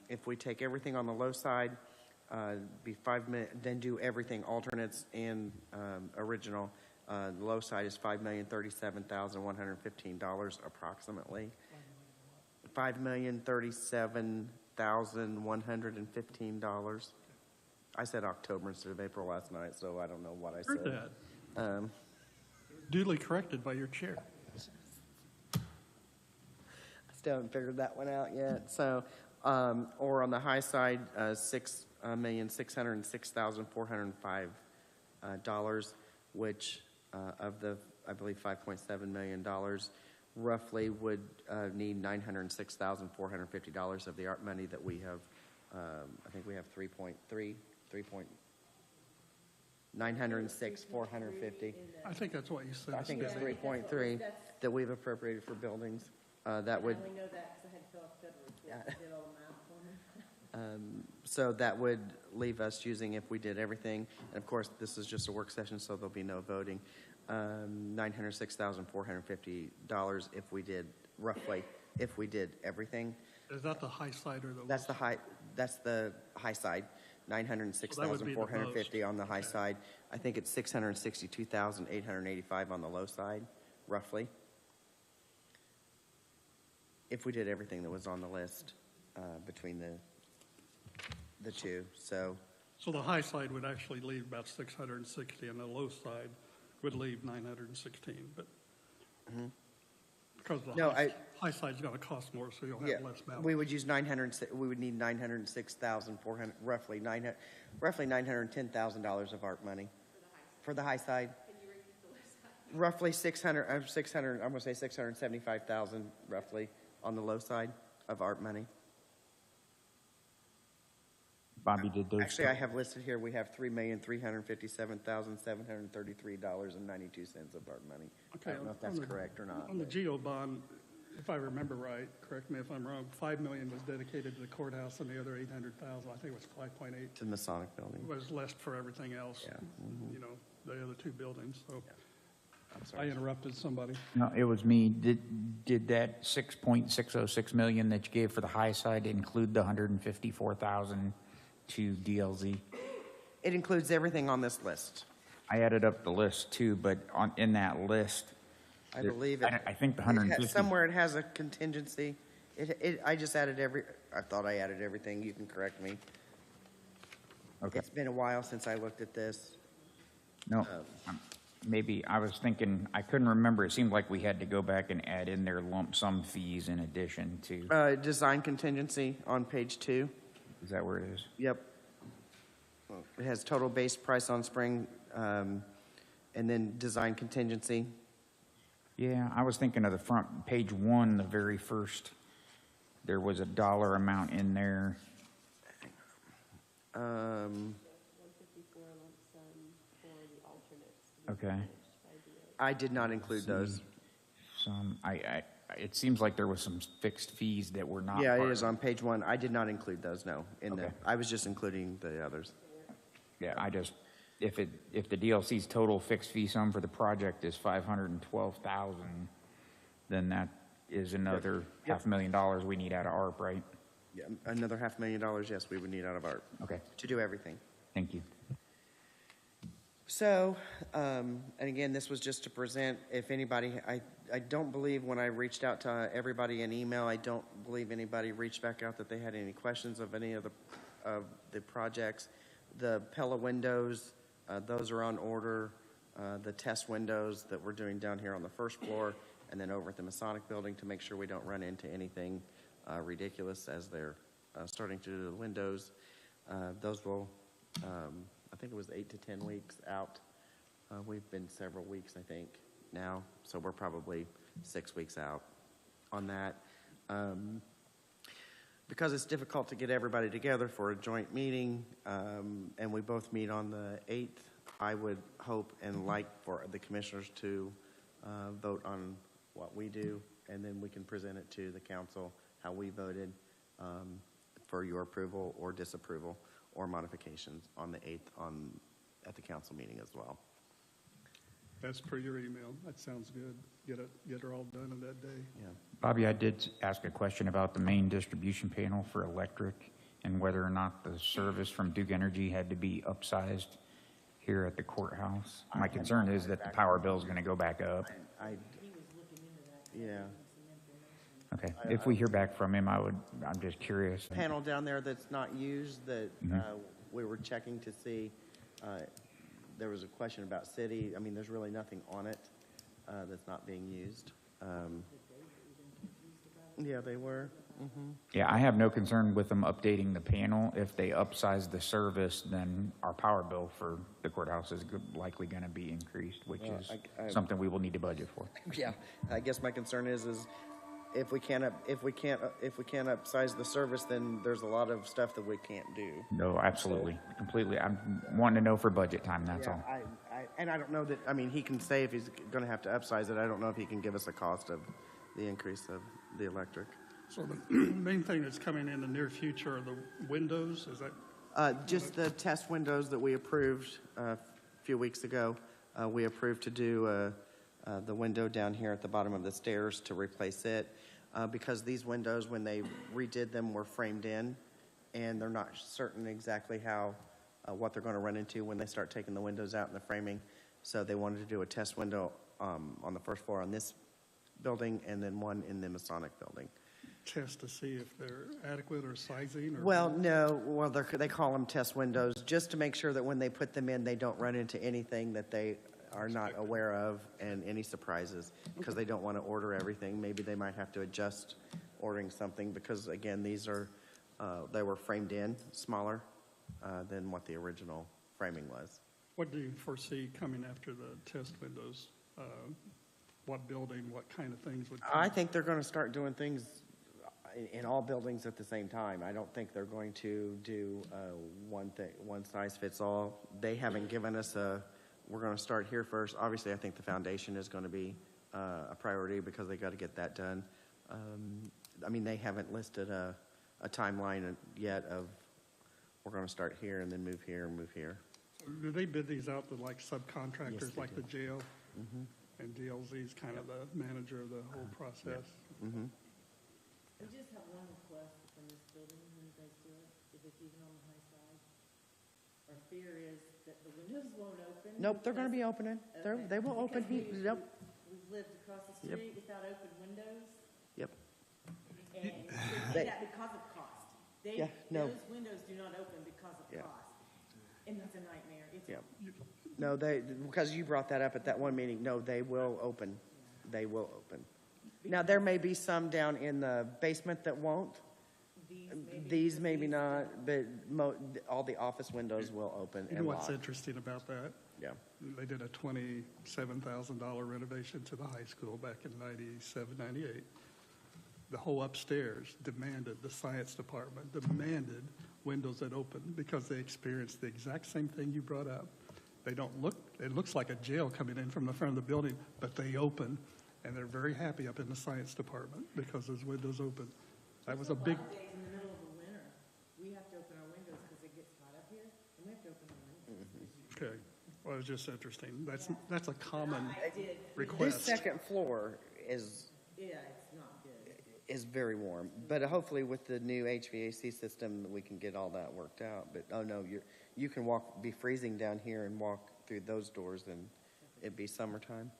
if we take everything on the low side, be 5 million, then do everything alternates and original. The low side is $5,037,115 approximately. $5,037,115. I said October instead of April last night, so I don't know what I said. Heard that. Duly corrected by your chair. I still haven't figured that one out yet. So, or on the high side, $6,606,405, which of the, I believe, $5.7 million, roughly would need $906,450 of the art money that we have. I think we have 906,450. I think that's what you said. I think it's 3.3 that we've appropriated for buildings. That would. I only know that because I had Philip Goodwin did all the math for me. So that would leave us using, if we did everything, and of course, this is just a work session, so there'll be no voting, $906,450 if we did, roughly, if we did everything. Is that the high side or the? That's the high side, $906,450 on the high side. I think it's $662,885 on the low side, roughly. If we did everything that was on the list between the two, so. So the high side would actually leave about 660, and the low side would leave 916, but because the high side's going to cost more, so you'll have less balance. We would use we would need $906,400, roughly $910,000 of art money for the high side. Roughly 600. I'm going to say 675,000, roughly, on the low side of art money. Bobby, did those? Actually, I have listed here, we have $3,357,733.92 of art money. Okay, I don't know if that's correct or not. On the GEO bond, if I remember right, correct me if I'm wrong, $5 million was dedicated to the courthouse, and the other $800,000, I think it was 5.8, To the Masonic Building. was left for everything else. Yeah. You know, the other 2 buildings. So I'm I sorry. interrupted somebody. No, it was me. Did that 6.606 million that you gave for the high side include the 154,000 to DLZ? It includes everything on this list. I added up the list too, but in that list, I believe it. I think the 150. Somewhere it has a contingency. I just added I thought I added everything. You can correct me. Okay. It's been a while since I looked at this. No, maybe, I was thinking, I couldn't remember, it seemed like we had to go back and add in their lump sum fees in addition to, Design contingency on page 2. is that where it is? Yep. It has total base price on spring, and then design contingency. Yeah, I was thinking of the front, page 1, the very first, there was a dollar amount in there. Okay. I did not include those. Some, it seems like there was some fixed fees that were not. Yeah, it part is of- on page 1. I did not include those, no. Okay. I was just including the others. Yeah, I just, if the DLC's total fixed fee sum for the project is 512,000, then that is another $500,000 we need out of ARP, right? Yeah, another $500,000, yes, we would need out of ARP Okay, to do everything. thank you. So, and again, this was just to present, if anybody, I don't believe when I reached out to everybody in email, I don't believe anybody reached back out that they had any questions of any of the projects. The Pella windows, those are on order. The test windows that we're doing down here on the first floor, and then over at the Masonic building to make sure we don't run into anything ridiculous as they're starting to do the windows. Those will, I think it was 8 to 10 weeks out. We've been several weeks, I think, now, so we're probably 6 weeks out on that. Because it's difficult to get everybody together for a joint meeting, and we both meet on the 8th, I would hope and like for the commissioners to vote on what we do, and then we can present it to the council, how we voted for your approval or disapproval or modifications on the 8th at the council meeting as well. As per your email, that sounds good. Get her all done in that day. Yeah. Bobby, I did ask a question about the main distribution panel for electric and whether or not the service from Duke Energy had to be upsized here at the courthouse. My concern is that the power bill is going to go back up. Yeah. Okay, if we hear back from him, I'm just curious. Panel down there that's not used that we were checking to see. There was a question about city. I mean, there's really nothing on it that's not being used. Yeah, they were. Yeah, I have no concern with them updating the panel. If they upsize the service, then our power bill for the courthouse is likely going to be increased, which Well, is something we will need to budget for. Yeah, I guess my concern is if we can't upsize the service, then there's a lot of stuff that we can't do. No, absolutely, completely. I'm wanting to know for budget time, that's all. And I don't know that, I mean, he can say if he's going to have to upsize it. I don't know if he can give us a cost of the increase of the electric. So the main thing that's coming in the near future are the windows, is that? Just the test windows that we approved a few weeks ago. We approved to do the window down here at the bottom of the stairs to replace it. Because these windows, when they redid them, were framed in, and they're not certain exactly how, what they're going to run into when they start taking the windows out and the framing. So they wanted to do a test window on the first floor on this building, and then one in the Masonic building. Test to see if they're adequate or sizing? Or Well, no, well, they call them test windows, just to make sure that when they put them in, they don't run into anything that they are not aware of and any surprises, because they don't want to order everything. Maybe they might have to adjust ordering something, because again, these are, they were framed in smaller than what the original framing was. What do you foresee coming after the test windows? What building, what kind of things would come? I think they're going to start doing things in all buildings at the same time. I don't think they're going to do one thing, one size fits all. They haven't given us we're going to start here first. Obviously, I think the foundation is going to be a priority because they got to get that done. I mean, they haven't listed a timeline yet of we're going to start here and then move here and move here. Do they bid these out to like subcontractors, Yes, they like do. the jail? And DLZ's kind of the manager of the whole process? Mm-hmm. We just have one request from this building when you guys do it, if it's even on the high side. Our fear is that the windows won't open. Nope, they're going to be opening. Okay. They will open. Because Yep. We've lived across the Yep. street without open windows, Yep. and we They- did that because of cost. Yeah, no. Those windows do not open because of Yeah. cost. And it's a nightmare. It's Yeah. No, because you brought that up at that one meeting, no, they will open. They will open. Now, there may be some down in the basement that won't. These maybe not, but all the office windows will open You know and what's lock. interesting about that? Yeah. They did a $27,000 renovation to the high school back in 97, 98. The whole upstairs demanded, the science department demanded windows that open because they experienced the exact same thing you brought up. They don't look, it looks like a jail coming in from the front of the building, but they open, and they're very happy up in the science department because those windows open. That was a big, days in the middle of the winter, we have to open our windows because it gets hot up here, and we have to open our windows. okay, well, it's just interesting. That's a common This request. second floor is Yeah, it's not good. is very warm, but hopefully with the new HVAC system, we can get all that worked out. But, oh no, you can be freezing down here and walk through those doors and it'd be summertime.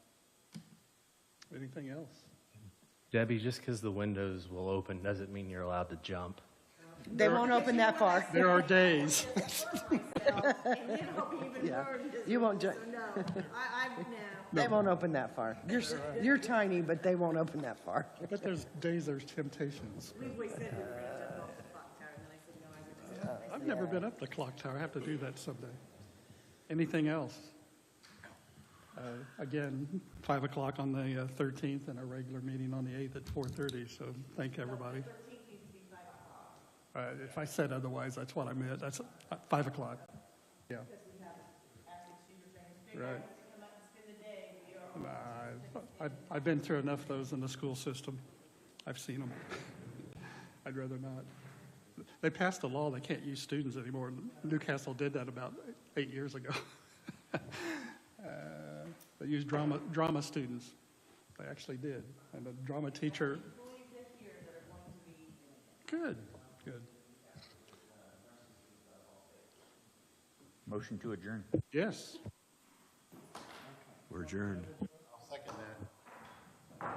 Anything else? Debbie, just because the windows will open doesn't mean you're allowed to jump. They won't open that far. There are days. Yeah, you won't, No, no. they won't open that far. You're tiny, but they won't open that far. But there's days, there's temptations. We said we were gonna jump off the clock tower, and then I said, no, I would just. I've never been up the clock tower. I have to do that someday. Anything else? Again, 5 o'clock on the 13th and a regular meeting on the 8th at 4:30, so thank everybody. If I said otherwise, that's what I meant. That's 5 o'clock. Yeah. Right. I've been through enough of those in the school system. I've seen them. I'd rather not. They passed a law they can't use students anymore. Newcastle did that about 8 years ago. They used drama students. They actually did. And the drama teacher. Good, good. Motion to adjourn. Yes. We're adjourned. Second that.